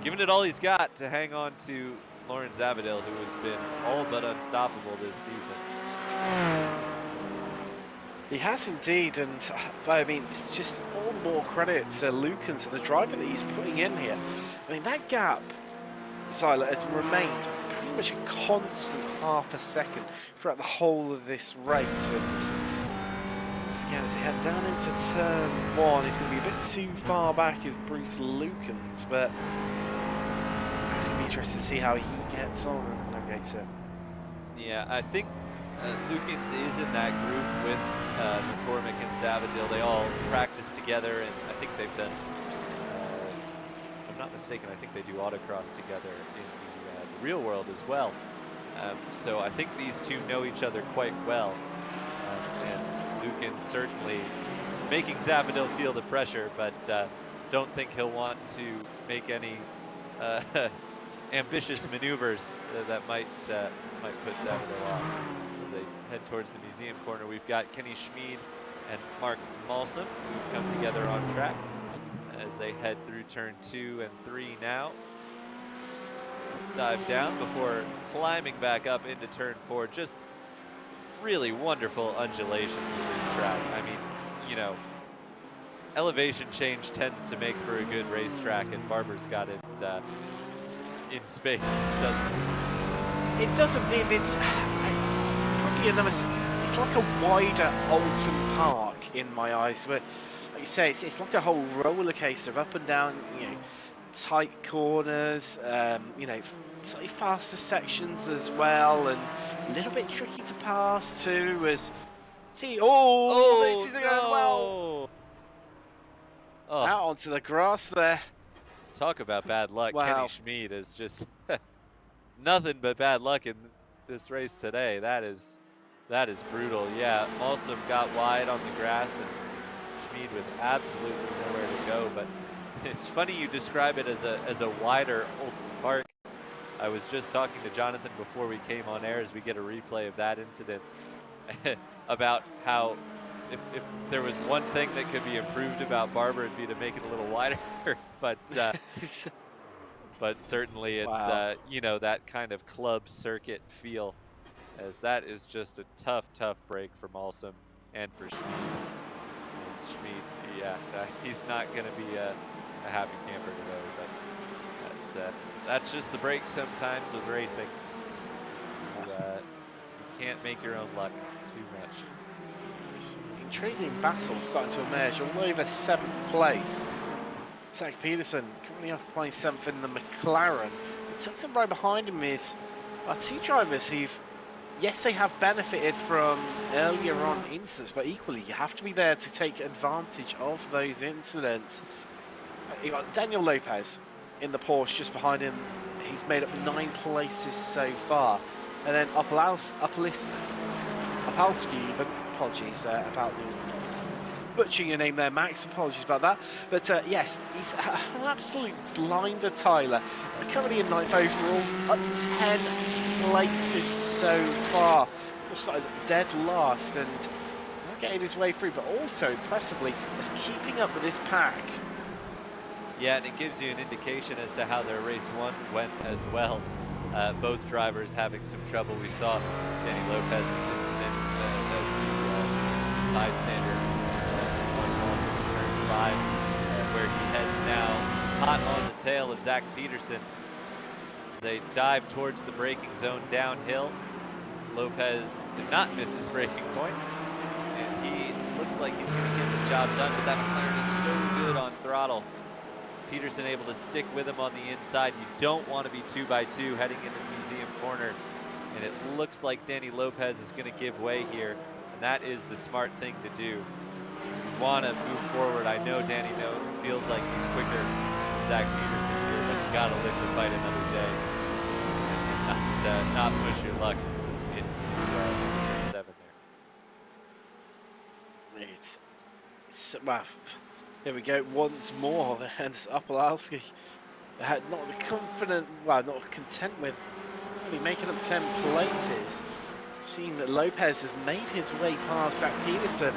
giving it all he's got to hang on to Lauren Savadale, who has been all but unstoppable this season. He has indeed, and I mean, it's just all the more credit to Lukens and the driver that he's putting in here. I mean, that gap, Zyla, has remained pretty much a constant half a second throughout the whole of this race. And once again, as he head down into turn 1, he's going to be a bit too far back as Bruce Lukens, but it's going to be interesting to see how he gets on and navigates it. Yeah, I think Lukens is in that group with McCormick and Savadale. They all practice together, and I think they've done, if I'm not mistaken, I think they do autocross together in the real world as well. So I think these two know each other quite well. And Lukens certainly making Savadale feel the pressure, but don't think he'll want to make any ambitious maneuvers that might put Savadale off. As they head towards the museum corner, we've got Kenny Schmid and Mark Malsom, who've come together on track as they head through turn 2 and 3 now. Dive down before climbing back up into turn 4. Just really wonderful undulations of this track. I mean, you know, elevation change tends to make for a good racetrack, and Barber's got it in spades, doesn't it? It does indeed. It's probably another. It's like a wider Alton Park in my eyes, where, like you say, it's like a whole roller coaster of up and down, you know, tight corners, you know, slightly faster sections as well, and a little bit tricky to pass too. As see, this isn't going well. Oh. Out onto the grass there. Talk about bad luck. Wow. Kenny Schmid is just nothing but bad luck in this race today. That is brutal. Yeah, Malsom got wide on the grass, and Schmid with absolutely nowhere to go. But it's funny you describe it as a wider Alton Park. I was just talking to Jonathan before we came on air as we get a replay of that incident about how if there was one thing that could be improved about Barber, it'd be to make it a little wider. But certainly it's wow. you know, that kind of club circuit feel, as that is just a tough break for Malsom and for Schmid. And Schmid, yeah, he's not going to be a happy camper today, but that's just the break sometimes with racing. You can't make your own luck too much. It's an intriguing battle starting to emerge all over 7th place. Zach Peterson coming up playing 7th in the McLaren. It tucked him right behind him is two drivers who've, yes, they have benefited from earlier on incidents, but equally you have to be there to take advantage of those incidents. You've got Daniel Lopez in the Porsche just behind him. He's made up 9 places so far. And then Opalski even. Apologies about butchering your name there, Max. Apologies about that. But yes, he's an absolute blinder, Tyler. Currently in 9th overall, up 10 places so far. Started dead last and not getting his way through, but also impressively is keeping up with this pack. Yeah, and it gives you an indication as to how their race 1 went as well. Both drivers having some trouble. We saw Danny Lopez's incident as the bystander also in turn 5, where he heads now hot on the tail of Zach Peterson as they dive towards the braking zone downhill. Lopez did not miss his braking point, and he looks like he's going to get the job done, but that McLaren is so good on throttle. Peterson able to stick with him on the inside. You don't want to be 2x2 heading into the museum corner. And it looks like Danny Lopez is going to give way here. And that is the smart thing to do. You want to move forward. I know Danny feels like he's quicker than Zach Peterson here, but you got to live the fight another day. And not push your luck into turn 7 there. Well, here we go once more, and Opolowski not confident, well, not content with only making up 10 places. Seeing that Lopez has made his way past Zach Peterson,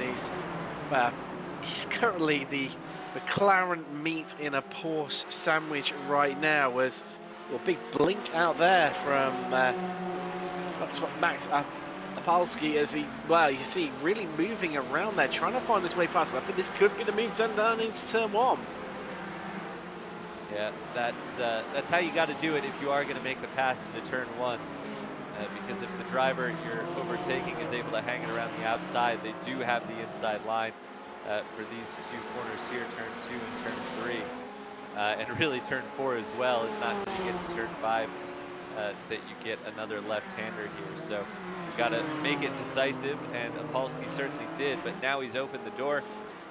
he's currently the McLaren meat in a Porsche sandwich right now. As a big blink out there from that's what Max Opolowski, as he, you see, really moving around there, trying to find his way past. I think this could be the move done down into turn 1. Yeah, that's how you got to do it if you are going to make the pass into turn 1. Because if the driver you're overtaking is able to hang it around the outside, they do have the inside line for these 2 corners here, turn 2 and turn 3. And really turn 4 as well. It's not until you get to turn 5 that you get another left-hander here. So you got to make it decisive, and Opolowski certainly did, but now he's opened the door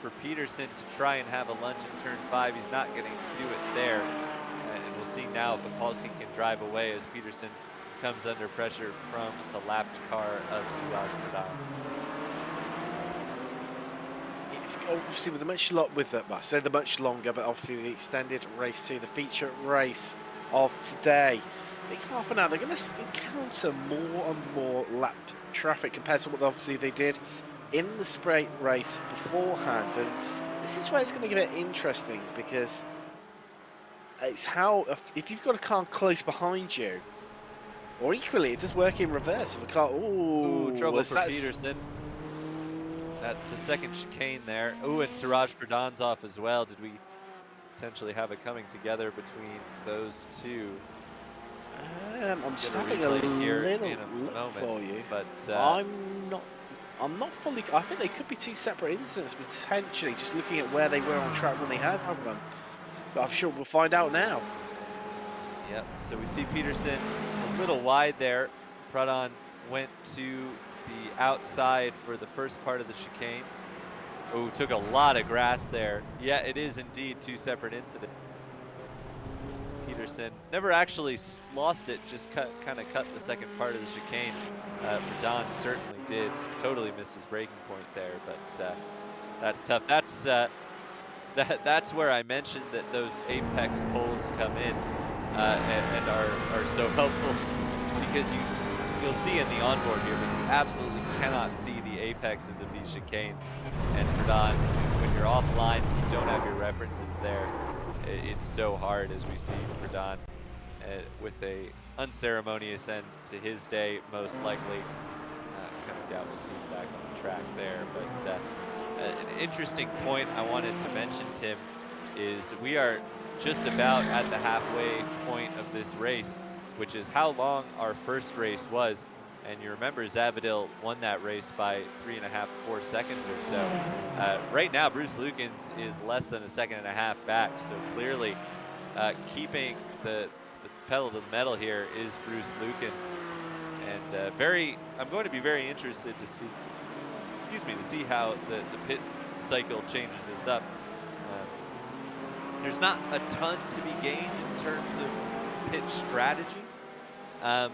for Peterson to try and have a lunge in turn 5. He's not going to do it there. And we'll see now if Opolowski can drive away as Peterson comes under pressure from the lapped car of Suraj Pradhan. It's obviously with a much I say the much longer, but obviously the extended race 2, the feature race of today. In half an hour, they're going to encounter more and more lapped traffic compared to what obviously they did in the sprint race beforehand. And this is where it's going to get interesting, because it's how, if you've got a car close behind you, or equally, it does work in reverse. If a car, ooh, trouble for Peterson. That's the second chicane there. Ooh, and Suraj Pradhan's off as well. Did we potentially have it coming together between those two? I'm just having a little look for you, but I'm not fully. I think they could be 2 separate incidents, potentially. Just looking at where they were on track when they had one, but I'm sure we'll find out now. Yep. So we see Peterson a little wide there. Pradhan went to the outside for the first part of the chicane. Oh, took a lot of grass there. Yeah, it is indeed 2 separate incidents. Peterson never actually lost it, just kind of cut the second part of the chicane. Pradhan certainly did. Totally missed his braking point there, but that's tough. That's where I mentioned that those apex poles come in and are so helpful, because you'll see in the onboard here, but you absolutely cannot see the apexes of these chicanes. And Pradhan, when you're offline, you don't have your references there. It's so hard, as we see Pradhan with a unceremonious end to his day, most likely. Kind of doubt we'll see him back on the track there. But an interesting point I wanted to mention, Tim, is we are just about at the halfway point of this race, which is how long our first race was. And you remember Savadale won that race by 3.5 to 4 seconds or so. Right now, Bruce Lukens is less than 1.5 seconds back. So clearly keeping the pedal to the metal here is Bruce Lukens. And I'm going to be very interested to see, to see how the pit cycle changes this up. There's not a ton to be gained in terms of pit strategy.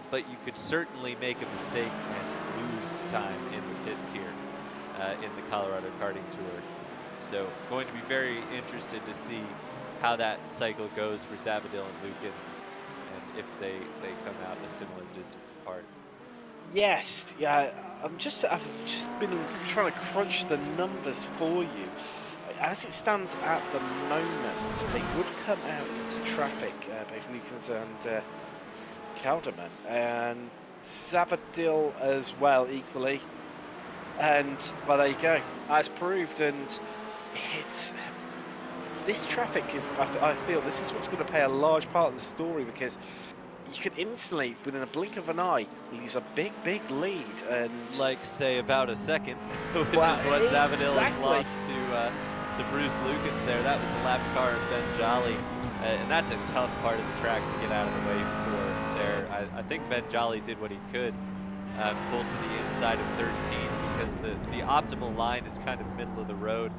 But you could certainly make a mistake and lose time in the pits here in the Colorado Karting Tour. So going to be very interested to see how that cycle goes for Savadale and Lukens, and if they come out a similar distance apart. Yes, yeah. I've just been trying to crunch the numbers for you. As it stands at the moment, they would come out into traffic, both Lukens and Kellerman, and Savadale as well, equally. And well, there you go. That's proved, and it's this traffic is. I feel this is what's going to play a large part of the story, because you can instantly, within a blink of an eye, lose a big lead, and like say about a second, which is what Savadale has lost to Bruce Lukens there. That was the lap car of Ben Jolly. and that's a tough part of the track to get out of the way for there. I think Ben Jolly did what he could, pull to the inside of 13, because the optimal line is kind of middle of the road,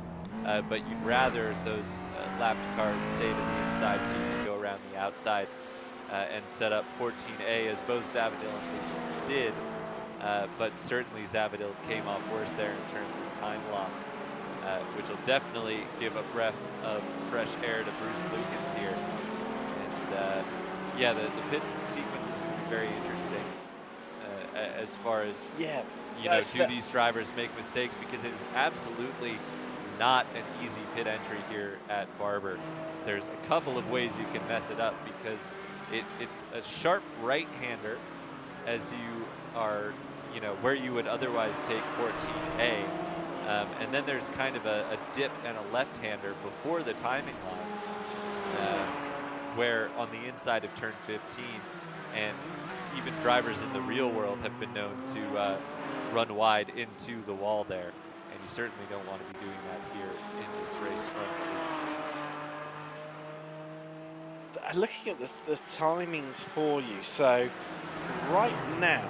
but you'd rather those lapped cars stay to the inside so you can go around the outside and set up 14A, as both Savadale and Lucas did, but certainly Savadale came off worse there in terms of time loss, which will definitely give a breath of fresh air to Bruce Lukens here. And yeah, the pits sequence is going to be very interesting as far as, you know, do these drivers make mistakes, because it is absolutely not an easy pit entry here at Barber. There's a couple of ways you can mess it up, because it's a sharp right-hander as you are, you know, where you would otherwise take 14A. And then there's kind of a dip and a left-hander before the timing line, where on the inside of turn 15, and even drivers in the real world have been known to run wide into the wall there. And you certainly don't want to be doing that here in this race from looking at the timings for you, so right now,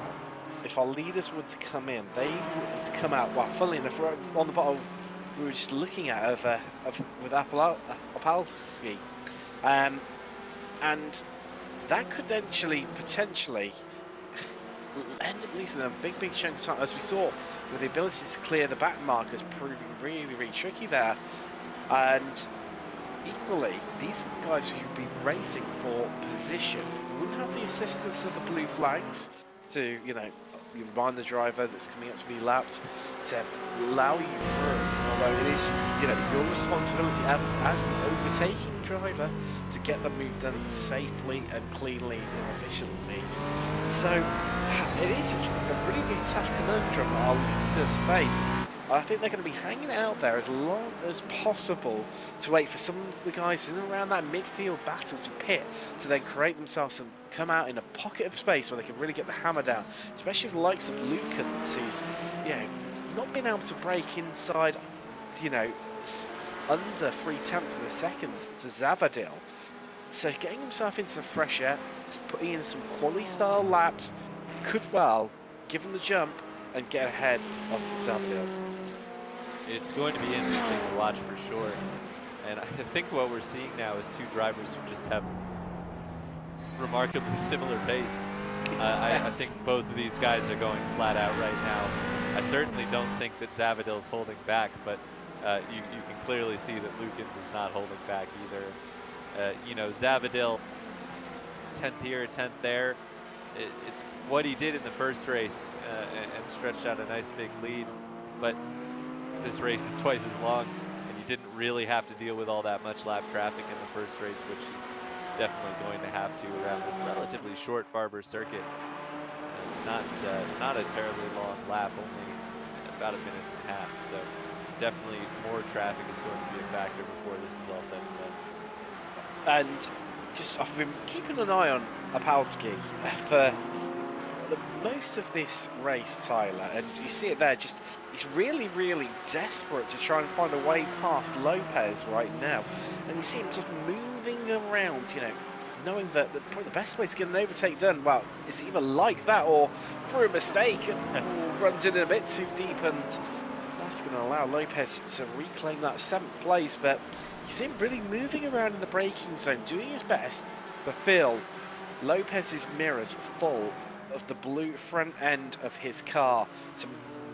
if our leaders were to come in, they would come out, well, funnily enough, right on the bottom we were just looking at with Opalski, and that could potentially end up losing a big chunk of time, as we saw with the ability to clear the back markers proving really tricky there. And equally, these guys who would be racing for position wouldn't have the assistance of the blue flags to, you know, you remind the driver that's coming up to be lapped to allow you through, although it is, you know, your responsibility as the overtaking driver to get the move done safely and cleanly and efficiently. So it is a really tough conundrum our leaders face. I think they're going to be hanging out there as long as possible to wait for some of the guys in and around that midfield battle to pit, to then create themselves and come out in a pocket of space where they can really get the hammer down, especially with the likes of Lukens, who's, you know, not been able to break inside, you know, under 0.3 of a second to Savadale. So getting himself into some fresh air, putting in some quality style laps, could well give him the jump and get ahead of Savadale. It's going to be interesting to watch for sure. And I think what we're seeing now is two drivers who just have remarkably similar pace. I think both of these guys are going flat out right now. I certainly don't think that Savadale's holding back, but you can clearly see that Lukens is not holding back either. You know, Savadale, 10th here, 10th there. It's what he did in the first race and stretched out a nice big lead. But this race is twice as long, and you didn't really have to deal with all that much lap traffic in the first race, which he's definitely going to have to around this relatively short Barber circuit. Not a terribly long lap, only about a minute and a half. So definitely more traffic is going to be a factor before this is all said and done. And just, I've been keeping an eye on Opalski for most of this race, Tyler, and you see it there, just he's really desperate to try and find a way past Lopez right now, and you see him just moving around, you know, knowing that probably the best way to get an overtake done, well, is either like that or through a mistake and runs in a bit too deep, and that's going to allow Lopez to reclaim that 7th place. But you see him really moving around in the braking zone, doing his best to fill Lopez's mirrors full of the blue front end of his car, to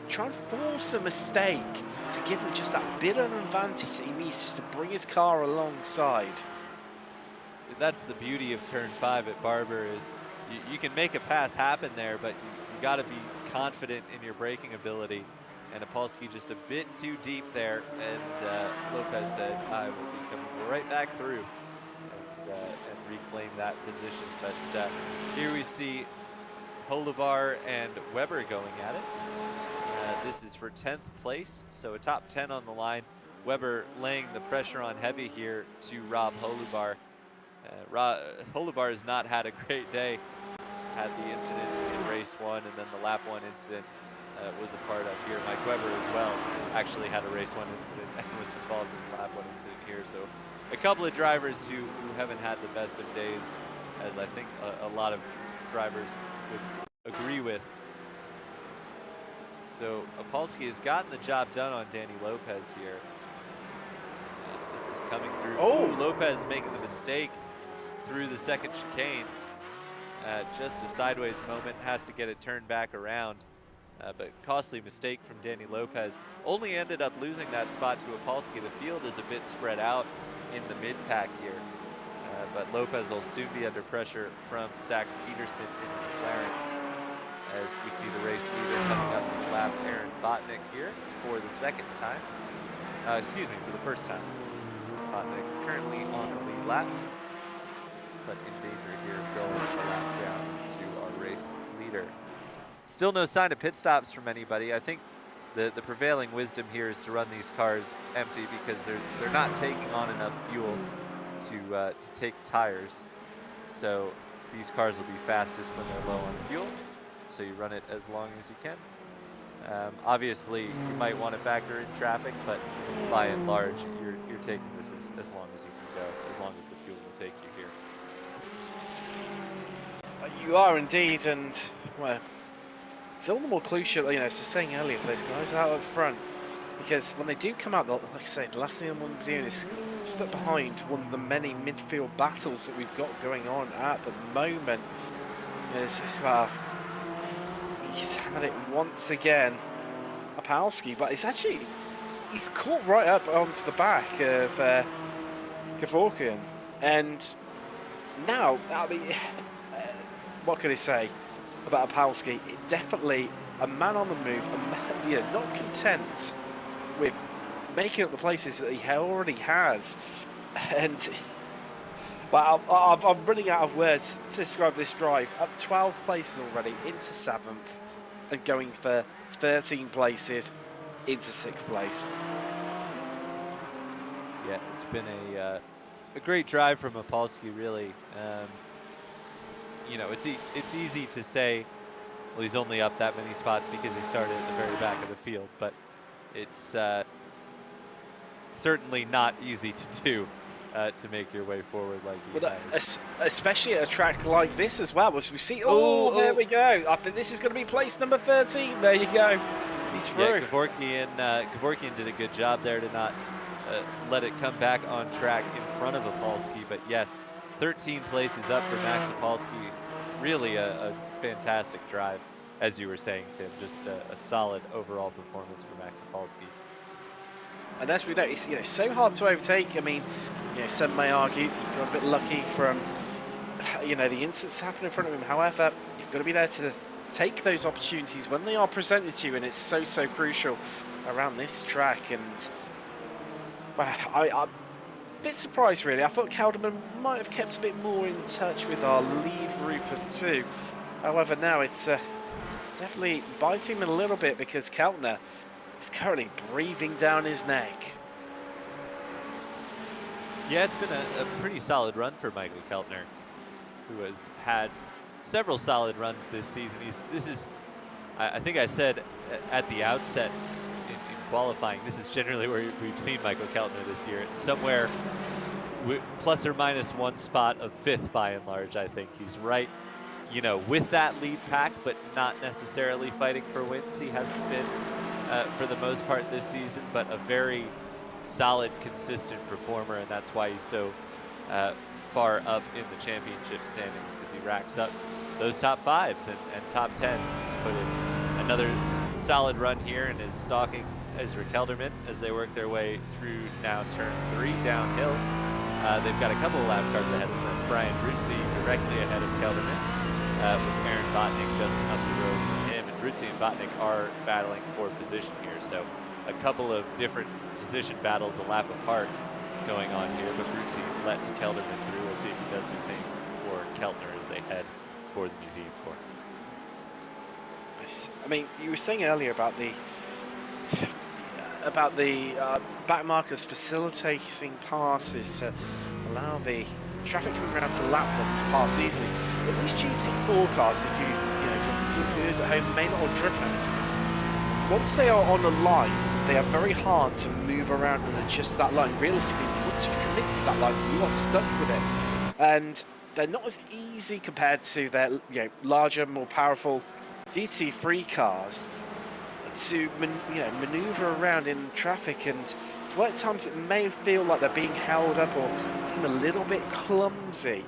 try and force a mistake to give him just that bit of advantage that he needs just to bring his car alongside. That's the beauty of turn 5 at Barber, is you can make a pass happen there, but you got to be confident in your braking ability. And Opalski just a bit too deep there, and Lopez said, I will be coming right back through and reclaim that position. But here we see Holubar and Weber going at it. This is for 10th place, so a top 10 on the line. Weber laying the pressure on heavy here to rob Holubar. Holubar has not had a great day. Had the incident in race 1, and then the lap 1 incident was a part of here. Mike Weber as well actually had a race 1 incident and was involved in the lap 1 incident here, so a couple of drivers who haven't had the best of days, as I think a lot of drivers would agree with. So Opolsky has gotten the job done on Danny Lopez here. This is coming through. Oh, Lopez making the mistake through the second chicane. Just a sideways moment, has to get it turned back around. But costly mistake from Danny Lopez. Only ended up losing that spot to Opolsky. The field is a bit spread out in the mid-pack here. But Lopez will soon be under pressure from Zach Peterson in McLaren, as we see the race leader coming up to lap Aaron Botnick here for the second time. Excuse me, for the first time. Botnick currently on the lead lap, but in danger here of going a lap down to our race leader. Still no sign of pit stops from anybody. I think the prevailing wisdom here is to run these cars empty because they're not taking on enough fuel to take tires. So these cars will be fastest when they're low on fuel. So you run it as long as you can. Obviously, you might want to factor in traffic, but by and large, you're taking this as long as you can go, as long as the fuel will take you here. You are indeed, and well, it's all the more crucial, you know, as I was saying earlier, for those guys out up front, because when they do come out, like I say, the last thing they want to be doing is stuck behind one of the many midfield battles that we've got going on at the moment. Is he's had it once again, Opolsky, but it's actually, he's caught right up onto the back of Kevorkian, and now, I mean, what can I say about Opolsky? Definitely a man on the move, a man, you know, not content with making up the places that he already has. And but I'm running out of words to describe this drive. Up 12 places already into 7th, and going for 13 places into 6th place. Yeah, it's been a great drive from Opolsky, really. You know, it's easy to say, well, he's only up that many spots because he started at the very back of the field, but it's certainly not easy to do to make your way forward like he has. Especially at a track like this as well, as we see. Oh, there we go. I think this is going to be place number 13. There you go. He's through. Yeah, Kevorkian did a good job there to not let it come back on track in front of Opolsky, but yes, 13 places up for Max Opolsky. Really a fantastic drive, as you were saying, Tim. Just a solid overall performance for Max Opolsky. And as we know, it's, you know, so hard to overtake. I mean, you know, some may argue he got a bit lucky from, you know, the incidents happening in front of him. However, you've got to be there to take those opportunities when they are presented to you, and it's so crucial around this track. And well, I'm a bit surprised, really. I thought Kellerman might have kept a bit more in touch with our lead group of 2. However, now it's definitely biting him a little bit because Keltner is currently breathing down his neck. Yeah, it's been a pretty solid run for Michael Keltner, who has had several solid runs this season. This is, I think I said at the outset in qualifying, this is generally where we've seen Michael Keltner this year. It's somewhere plus or minus 1 spot of 5th by and large. I think he's right, you know, with that lead pack, but not necessarily fighting for wins. He hasn't been for the most part this season, but a very solid, consistent performer, and that's why he's so far up in the championship standings, because he racks up those top 5s and top 10s. He's put in another solid run here and is stalking Ezra Kellerman as they work their way through now turn 3 downhill. They've got a couple of lap cars ahead of them. That's Brian Bruzzi directly ahead of Kellerman, with Aaron Botnick just up the road from him. And Bruzzi and Botnick are battling for position here, so a couple of different position battles a lap apart going on here, but Bruzzi lets Kellerman through. We'll see if he does the same for Keltner as they head for the museum corner. I mean, you were saying earlier about the back markers facilitating passes to allow the traffic coming around to lap them to pass easily. In these GT4 cars, if you know, for viewers at home may not have driven, once they are on a line, they are very hard to move around and adjust that line. Realistically, once you've committed to that line, you are stuck with it. And they're not as easy compared to their larger, more powerful GT3 cars to maneuver around in traffic, and it's why at times it may feel like they're being held up or seem a little bit clumsy.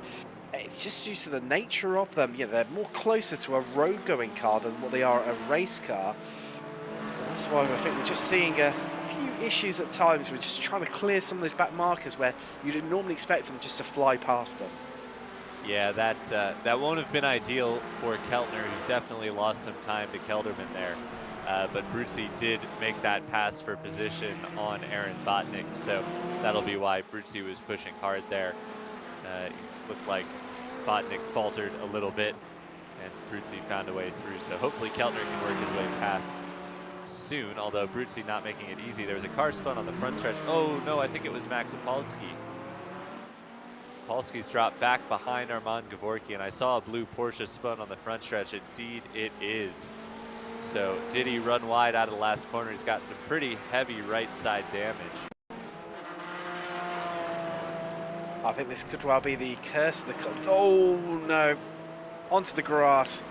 It's just due to the nature of them. They're more closer to a road-going car than what they are a race car. And that's why I think we're just seeing a few issues at times. We're just trying to clear some of those back markers where you'd normally expect them just to fly past them. Yeah, that won't have been ideal for Keltner, who's definitely lost some time to Kellerman there. But Bruzzi did make that pass for position on Aaron Botnick, so that'll be why Bruzzi was pushing hard there. Looked like Botnick faltered a little bit, and Bruzzi found a way through. So hopefully Keltner can work his way past soon, although Bruzzi not making it easy. There was a car spun on the front stretch. Oh no, I think it was Max Opolski. Opolski's dropped back behind Armand Gavorki, and I saw a blue Porsche spun on the front stretch. Indeed it is. So did he run wide out of the last corner? He's got some pretty heavy right side damage. I think this could well be the curse of the cup. Oh no, onto the grass.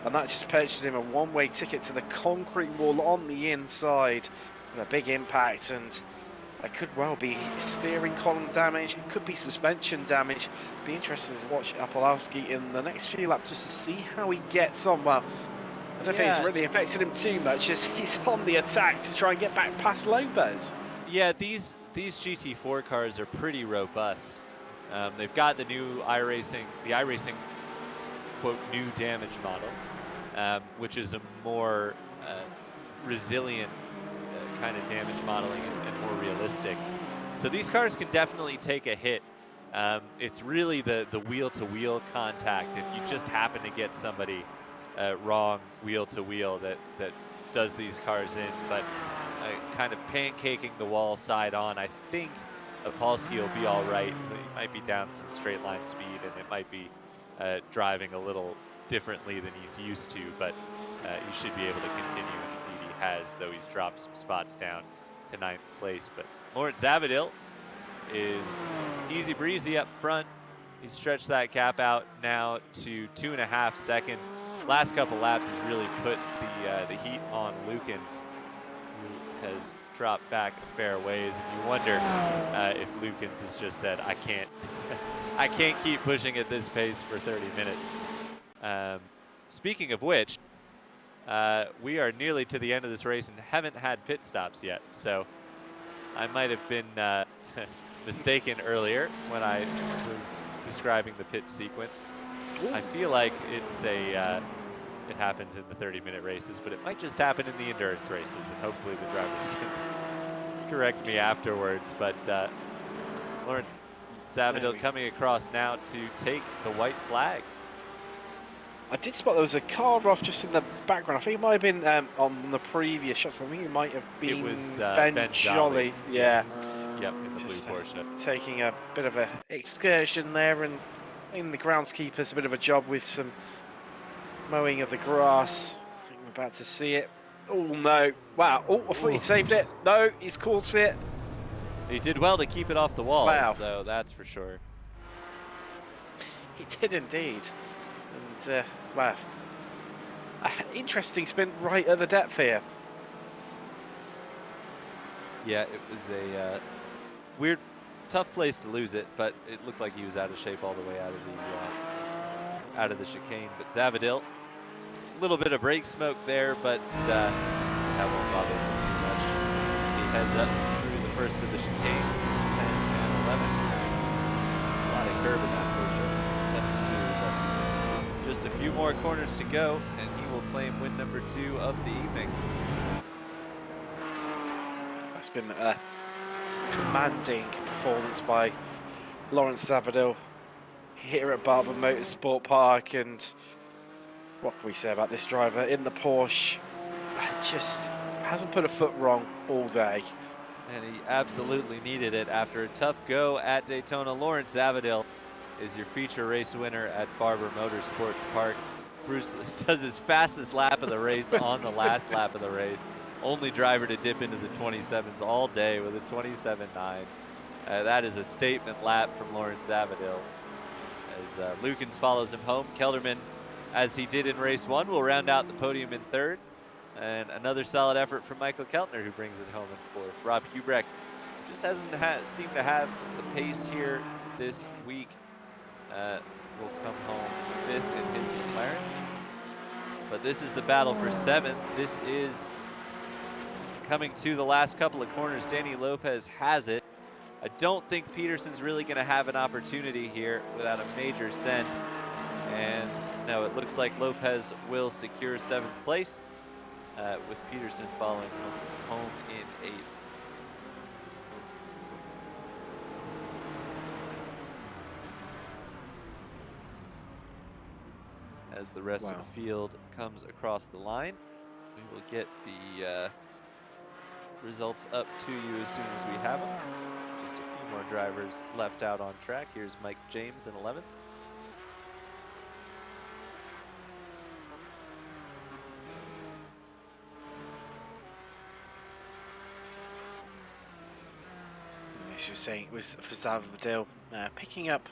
And that just purchased him a one-way ticket to the concrete wall on the inside. And a big impact, and that could well be steering column damage. It could be suspension damage. Be interesting to watch Opolski in the next few laps just to see how he gets on. Well, I don't think it's really affected him too much as he's on the attack to try and get back past Lopez. Yeah, these GT4 cars are pretty robust. They've got the new iRacing, quote, new damage model, which is a more resilient kind of damage modeling and more realistic. So these cars can definitely take a hit. It's really the wheel-to-wheel contact. If you just happen to get somebody wrong wheel-to-wheel that does these cars in, but kind of pancaking the wall side on, I think Opolski will be all right. He might be down some straight line speed, and it might be driving a little differently than he's used to, but he should be able to continue, and indeed he has, though he's dropped some spots down to 9th place. But Lawrence Savadale is easy breezy up front. He stretched that gap out now to 2.5 seconds. Last couple laps has really put the heat on Lukens, who has dropped back a fair ways, and you wonder if Lukens has just said, I can't keep pushing at this pace for 30 minutes. Speaking of which, we are nearly to the end of this race and haven't had pit stops yet, so I might have been mistaken earlier when I was describing the pit sequence. Ooh. I feel like it's it happens in the 30-minute races, but it might just happen in the endurance races, and hopefully the drivers can correct me afterwards. But Lawrence Savadale coming across now to take the white flag. I did spot there was a car off just in the background. I think it might have been on the previous shots. I think it might have been Ben Jolly. Yeah. Yep, in the just, blue Porsche. Taking a bit of an excursion there, and in the groundskeeper's a bit of a job with some mowing of the grass. I think we're about to see it. Oh no! Wow! Oh, I thought he'd saved it. No, he's caught it. He did well to keep it off the walls, wow, though. That's for sure. He did indeed. And wow, interesting spin right at the depth here. Yeah, it was a weird, tough place to lose it, but it looked like he was out of shape all the way out of the chicane. But Savadale, a little bit of brake smoke there, but that won't bother him too much as he heads up through the first of the chicanes, 10 and 11. A lot of curb in that Porsche. It's tough to do, but just a few more corners to go, and he will claim win number 2 of the evening. That's been a commanding performance by Lawrence Savadale here at Barber Motorsport Park, and what can we say about this driver in the Porsche? Just hasn't put a foot wrong all day. And he absolutely needed it after a tough go at Daytona. Lawrence Savadale is your feature race winner at Barber Motorsports Park. Bruce does his fastest lap of the race on the last lap of the race. only driver to dip into the 27s all day with a 27.9. That is a statement lap from Lawrence Savadale. As Lukens follows him home, Kellerman, as he did in race 1, will round out the podium in 3rd. And another solid effort from Michael Keltner, who brings it home in 4th. Rob Hubrecht just hasn't seemed to have the pace here this week. Will come home 5th in his McLaren. But this is the battle for 7th. This is coming to the last couple of corners. Danny Lopez has it. I don't think Peterson's really going to have an opportunity here without a major send. And no, it looks like Lopez will secure 7th place, with Peterson following home in 8th. As the rest of the field comes across the line, we will get the results up to you as soon as we have them. Just a few more drivers left out on track. Here's Mike James in 11th. As you were saying, it was for Savadale picking up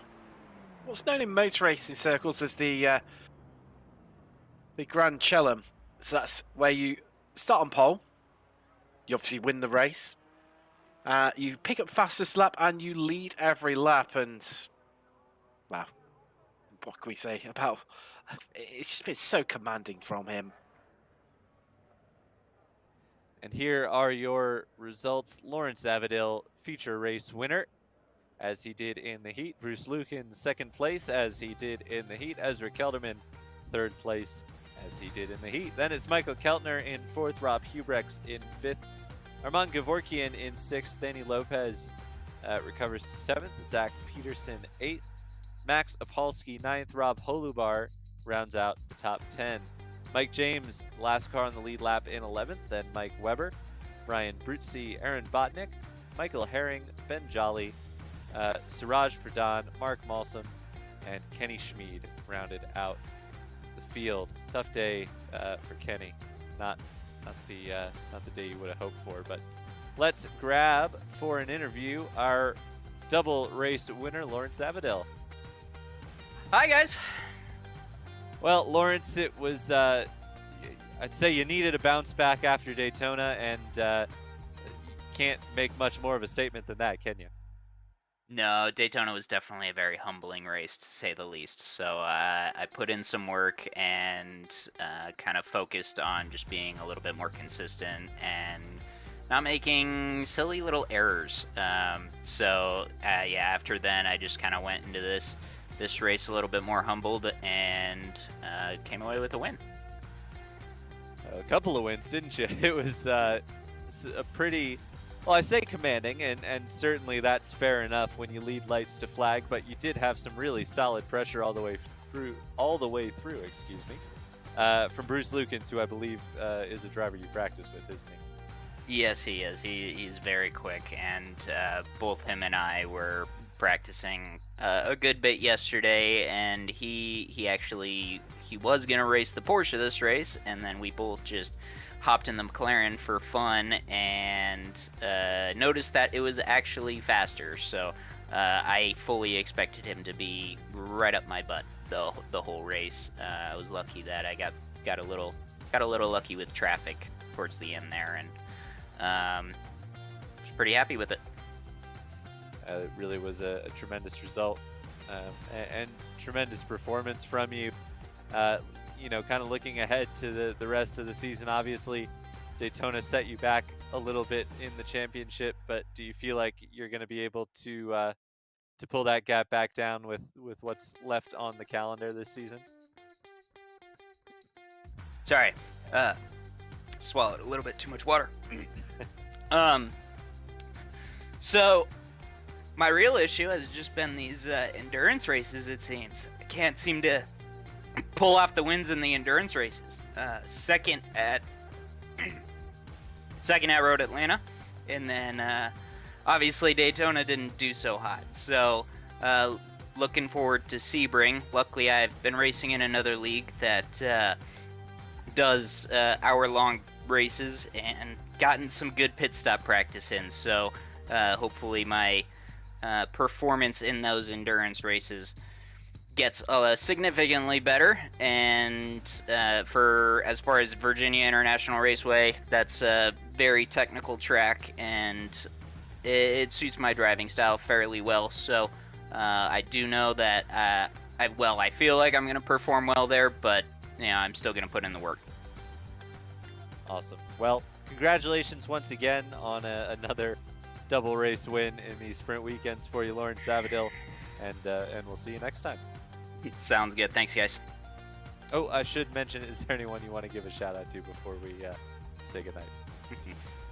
what's known in motor racing circles as the Grand Chelem. So that's where you start on pole, you obviously win the race, you pick up fastest lap and you lead every lap. And wow, what can we say about it's just been so commanding from him. And here are your results. Lawrence Savadale, feature race winner, as he did in the heat. Bruce Lukin, 2nd place, as he did in the heat. Ezra Kelderman, 3rd place, as he did in the heat. Then it's Michael Keltner in 4th, Rob Hubrecht in 5th, Armand Gevorkian in 6th, Danny Lopez recovers to 7th, Zach Peterson 8th, Max Opolsky 9th, Rob Holubar rounds out the top 10. Mike James, last car on the lead lap in 11th, then Mike Weber, Brian Brutzi, Aaron Botnick, Michael Herring, Ben Jolly, Siraj Pradhan, Mark Malsum, and Kenny Schmid rounded out the field. Tough day for Kenny. Not the day you would have hoped for, but let's grab for an interview our double race winner, Lawrence Savadale. Hi guys. Well, Lawrence, it was I'd say you needed a bounce back after Daytona, and can't make much more of a statement than that, can you? No, Daytona was definitely a very humbling race, to say the least. So I put in some work and kind of focused on just being a little bit more consistent and not making silly little errors. So after then, I just kind of went into this race a little bit more humbled and came away with a win. A couple of wins, didn't you? It was a pretty... Well, I say commanding, and certainly that's fair enough when you lead lights to flag, but you did have some really solid pressure all the way through, excuse me, from Bruce Lukens, who I believe is a driver you practice with, isn't he? Yes, he is. He's very quick, and both him and I were practicing a good bit yesterday, and he was gonna race the Porsche this race, and then we both just hopped in the McLaren for fun and noticed that it was actually faster. So I fully expected him to be right up my butt the whole race. I was lucky that I got a little lucky with traffic towards the end there, and was pretty happy with it. It really was a tremendous result and tremendous performance from you. You know, kind of looking ahead to the rest of the season, obviously Daytona set you back a little bit in the championship, but do you feel like you're going to be able to pull that gap back down with what's left on the calendar this season? Sorry, swallowed a little bit too much water. So my real issue has just been these endurance races, it seems. I can't seem to pull off the wins in the endurance races. Second at Road Atlanta, and then obviously Daytona didn't do so hot. So looking forward to Sebring. Luckily, I've been racing in another league that does hour-long races and gotten some good pit stop practice in. So hopefully my performance in those endurance races gets significantly better. And for as far as Virginia International Raceway, that's a very technical track, and it suits my driving style fairly well. So I do know that I feel like I'm going to perform well there, but I'm still going to put in the work. Awesome. Well, congratulations once again on another double race win in the sprint weekends for you, Lauren Savadale, and we'll see you next time. Sounds good. Thanks, guys. Oh, I should mention, is there anyone you want to give a shout out to before we say goodnight?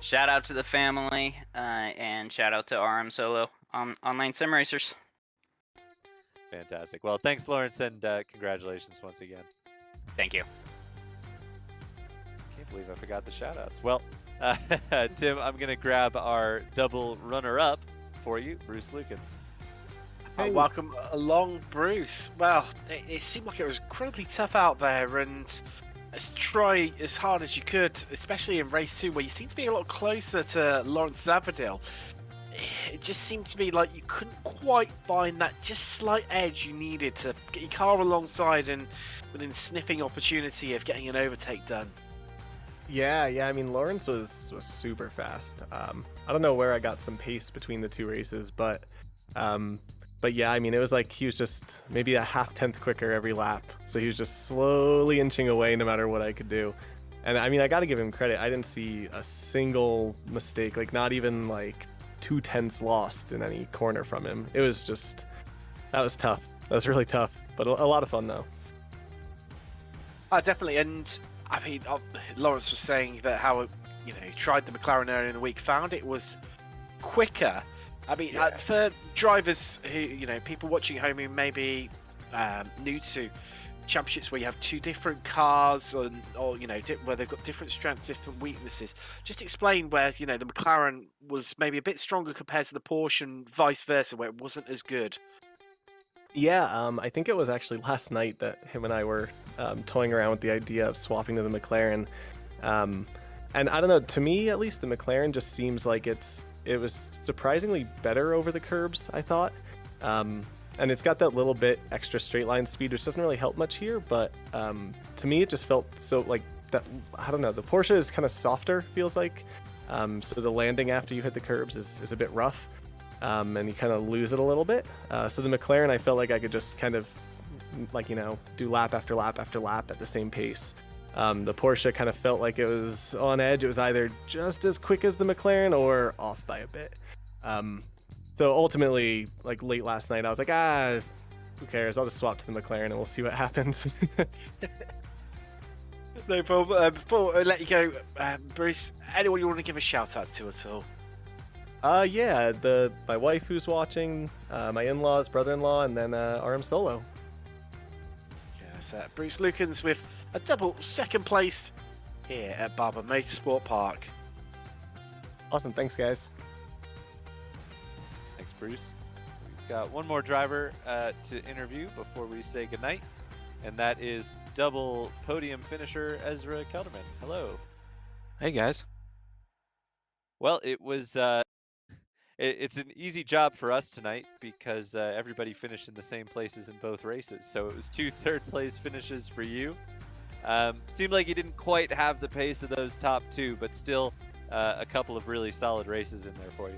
Shout out to the family, and shout out to RM Solo Online Sim Racers. Fantastic. Well, thanks, Lawrence, and congratulations once again. Thank you. Can't believe I forgot the shout outs. Well, Tim, I'm going to grab our double runner-up for you, Bruce Lukens. Hey. Welcome along, Bruce. Well, it seemed like it was incredibly tough out there, and try as hard as you could, especially in race 2, where you seem to be a lot closer to Lawrence Savadale. It just seemed to be like you couldn't quite find that just slight edge you needed to get your car alongside and within sniffing opportunity of getting an overtake done. Yeah. I mean, Lawrence was super fast. I don't know where I got some pace between the two races, but yeah, I mean, it was like he was just maybe a half-tenth quicker every lap. So he was just slowly inching away no matter what I could do. And I mean, I got to give him credit. I didn't see a single mistake, like not even like 2/10 lost in any corner from him. It was just, that was tough. That was really tough, but a lot of fun though. Definitely. And I mean, Lawrence was saying that how, he tried the McLaren earlier in the week, found it was quicker. I mean, for drivers who, people watching at home who may be new to championships where you have two different cars or where they've got different strengths, different weaknesses, just explain where, the McLaren was maybe a bit stronger compared to the Porsche and vice versa, where it wasn't as good. Yeah, I think it was actually last night that him and I were toying around with the idea of swapping to the McLaren. And I don't know, to me at least, the McLaren just seems like it was surprisingly better over the curbs, I thought. And it's got that little bit extra straight line speed, which doesn't really help much here, but to me it just felt so like that. I don't know, the Porsche is kind of softer, feels like. So the landing after you hit the curbs is a bit rough, and you kind of lose it a little bit. So the McLaren, I felt like I could just kind of do lap after lap after lap at the same pace. The Porsche kind of felt like it was on edge. It was either just as quick as the McLaren or off by a bit. So ultimately, like late last night, I was like, who cares? I'll just swap to the McLaren and we'll see what happens. No problem. Before I let you go, Bruce, anyone you want to give a shout out to at all? Yeah, my wife who's watching, my in-laws, brother-in-law, and then RM Solo. Yes, Bruce Lukens with a double second place here at Barber Motorsport Park. Awesome, thanks guys. Thanks, Bruce. We've got one more driver to interview before we say goodnight, and that is double podium finisher Ezra Kellerman. Hello. Hey guys. Well, it was it's an easy job for us tonight because everybody finished in the same places in both races. So it was 2 third-place finishes for you. Seemed like you didn't quite have the pace of those top 2, but still a couple of really solid races in there for you.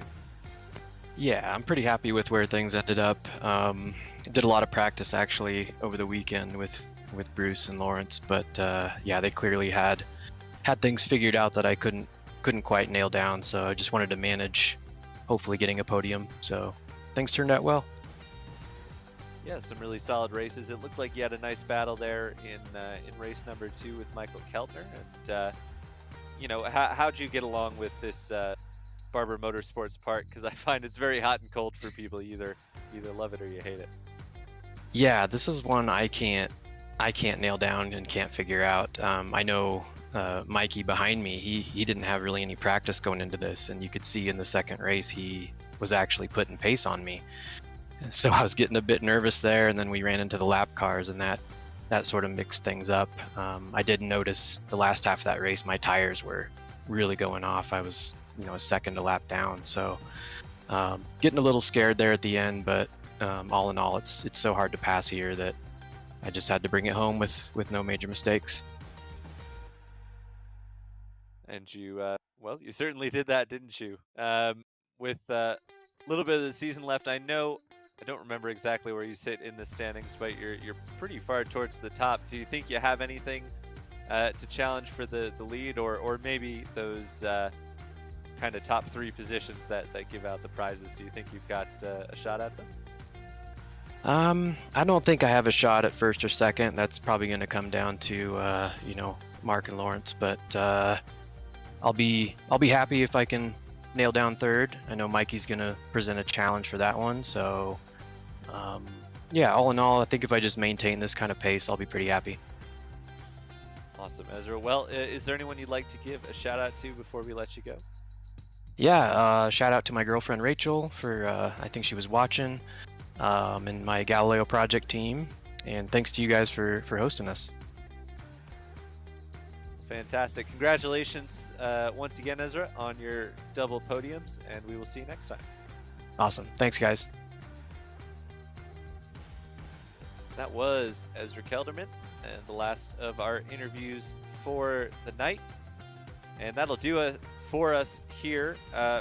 Yeah, I'm pretty happy with where things ended up. Did a lot of practice actually over the weekend with Bruce and Lawrence, but yeah, they clearly had things figured out that I couldn't quite nail down. So I just wanted to manage, hopefully getting a podium. So things turned out well. Yeah, some really solid races. It looked like you had a nice battle there in race number 2 with Michael Keltner. And how'd you get along with this Barber Motorsports Park? Because I find it's very hot and cold for people. You either love it or you hate it. Yeah, this is one I can't nail down and can't figure out. I know Mikey behind me, he didn't have really any practice going into this, and you could see in the second race he was actually putting pace on me. So I was getting a bit nervous there, and then we ran into the lap cars, and that that sort of mixed things up. I did notice the last half of that race, my tires were really going off. I was, a second a lap down, so getting a little scared there at the end. But all in all, it's so hard to pass here that I just had to bring it home with no major mistakes. And you, well, you certainly did that, didn't you? With a little bit of the season left, I don't remember exactly where you sit in the standings, but you're pretty far towards the top. Do you think you have anything to challenge for the lead, or maybe those kind of top 3 positions that give out the prizes? Do you think you've got a shot at them? I don't think I have a shot at first or second. That's probably going to come down to Mark and Lawrence, but I'll be happy if I can nail down third. I know Mikey's going to present a challenge for that one, so yeah, all in all, I think if I just maintain this kind of pace, I'll be pretty happy. Awesome, Ezra. Well, is there anyone you'd like to give a shout out to before we let you go? Yeah, shout out to my girlfriend Rachel for I think she was watching, and my Galileo project team, and thanks to you guys for hosting us. Fantastic. Congratulations once again, Ezra, on your double podiums, and we will see you next time. Awesome. Thanks, guys. That was Ezra Kellerman, and the last of our interviews for the night. And that'll do it for us here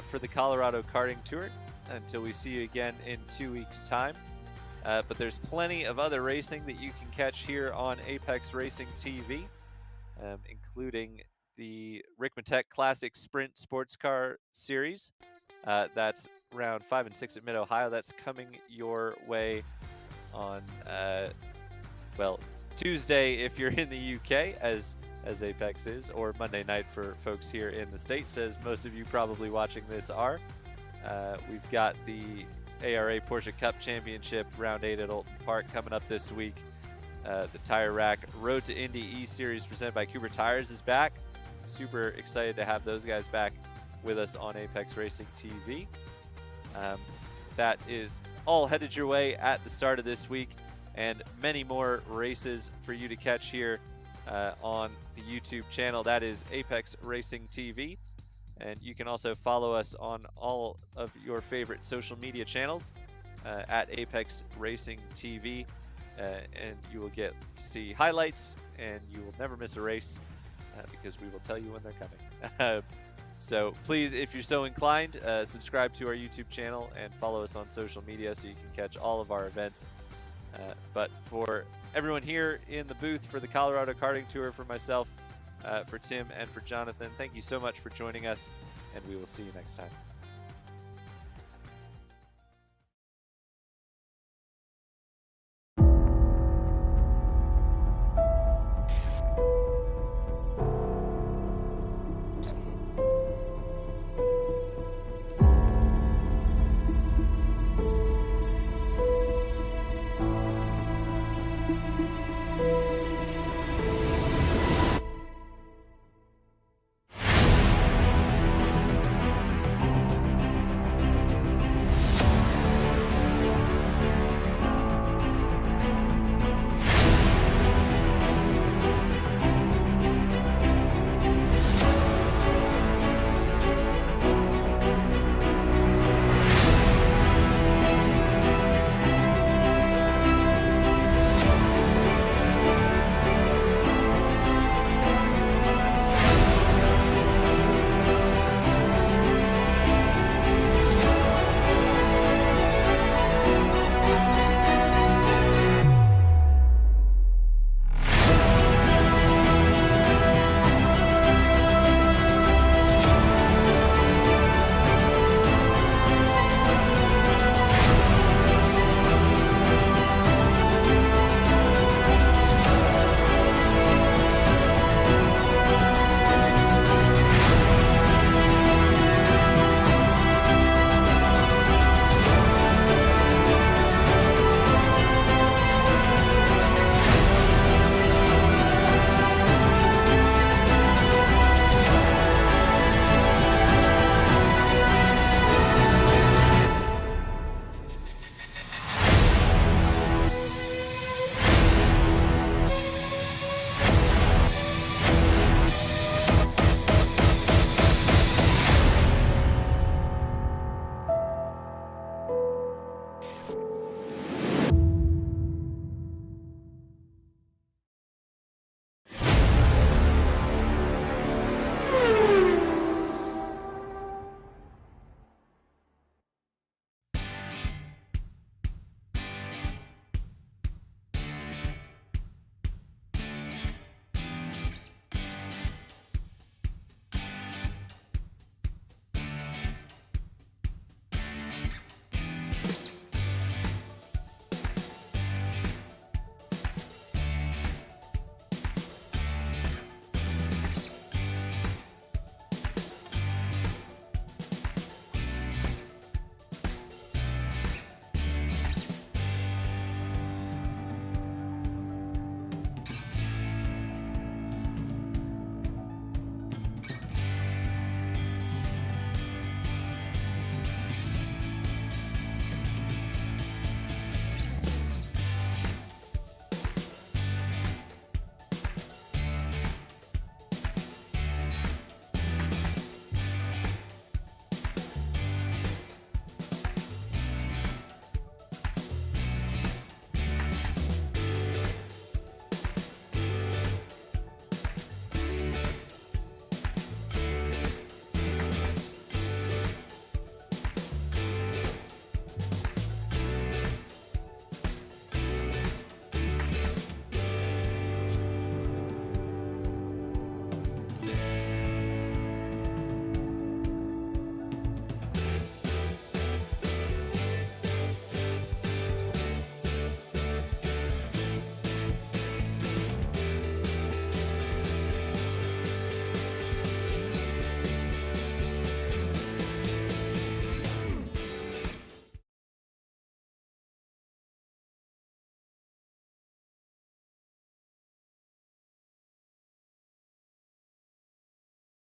for the Colorado Karting Tour until we see you again in 2 weeks' time. But there's plenty of other racing that you can catch here on Apex Racing TV, including the Rick Matek Classic Sprint Sports Car Series. That's round 5 and 6 at Mid-Ohio. That's coming your way on, well, Tuesday if you're in the UK, as Apex is, or Monday night for folks here in the States, as most of you probably watching this are. We've got the ARA Porsche Cup Championship Round 8 at Alton Park coming up this week. The Tire Rack Road to Indy E-Series presented by Cooper Tires is back. Super excited to have those guys back with us on Apex Racing TV. That is all headed your way at the start of this week, and many more races for you to catch here on the YouTube channel. That is Apex Racing TV. And you can also follow us on all of your favorite social media channels at Apex Racing TV. And you will get to see highlights, and you will never miss a race because we will tell you when they're coming. So please, if you're so inclined, subscribe to our YouTube channel and follow us on social media so you can catch all of our events. But for everyone here in the booth for the Colorado Karting Tour, for myself, for Tim, and for Jonathan, thank you so much for joining us, and we will see you next time.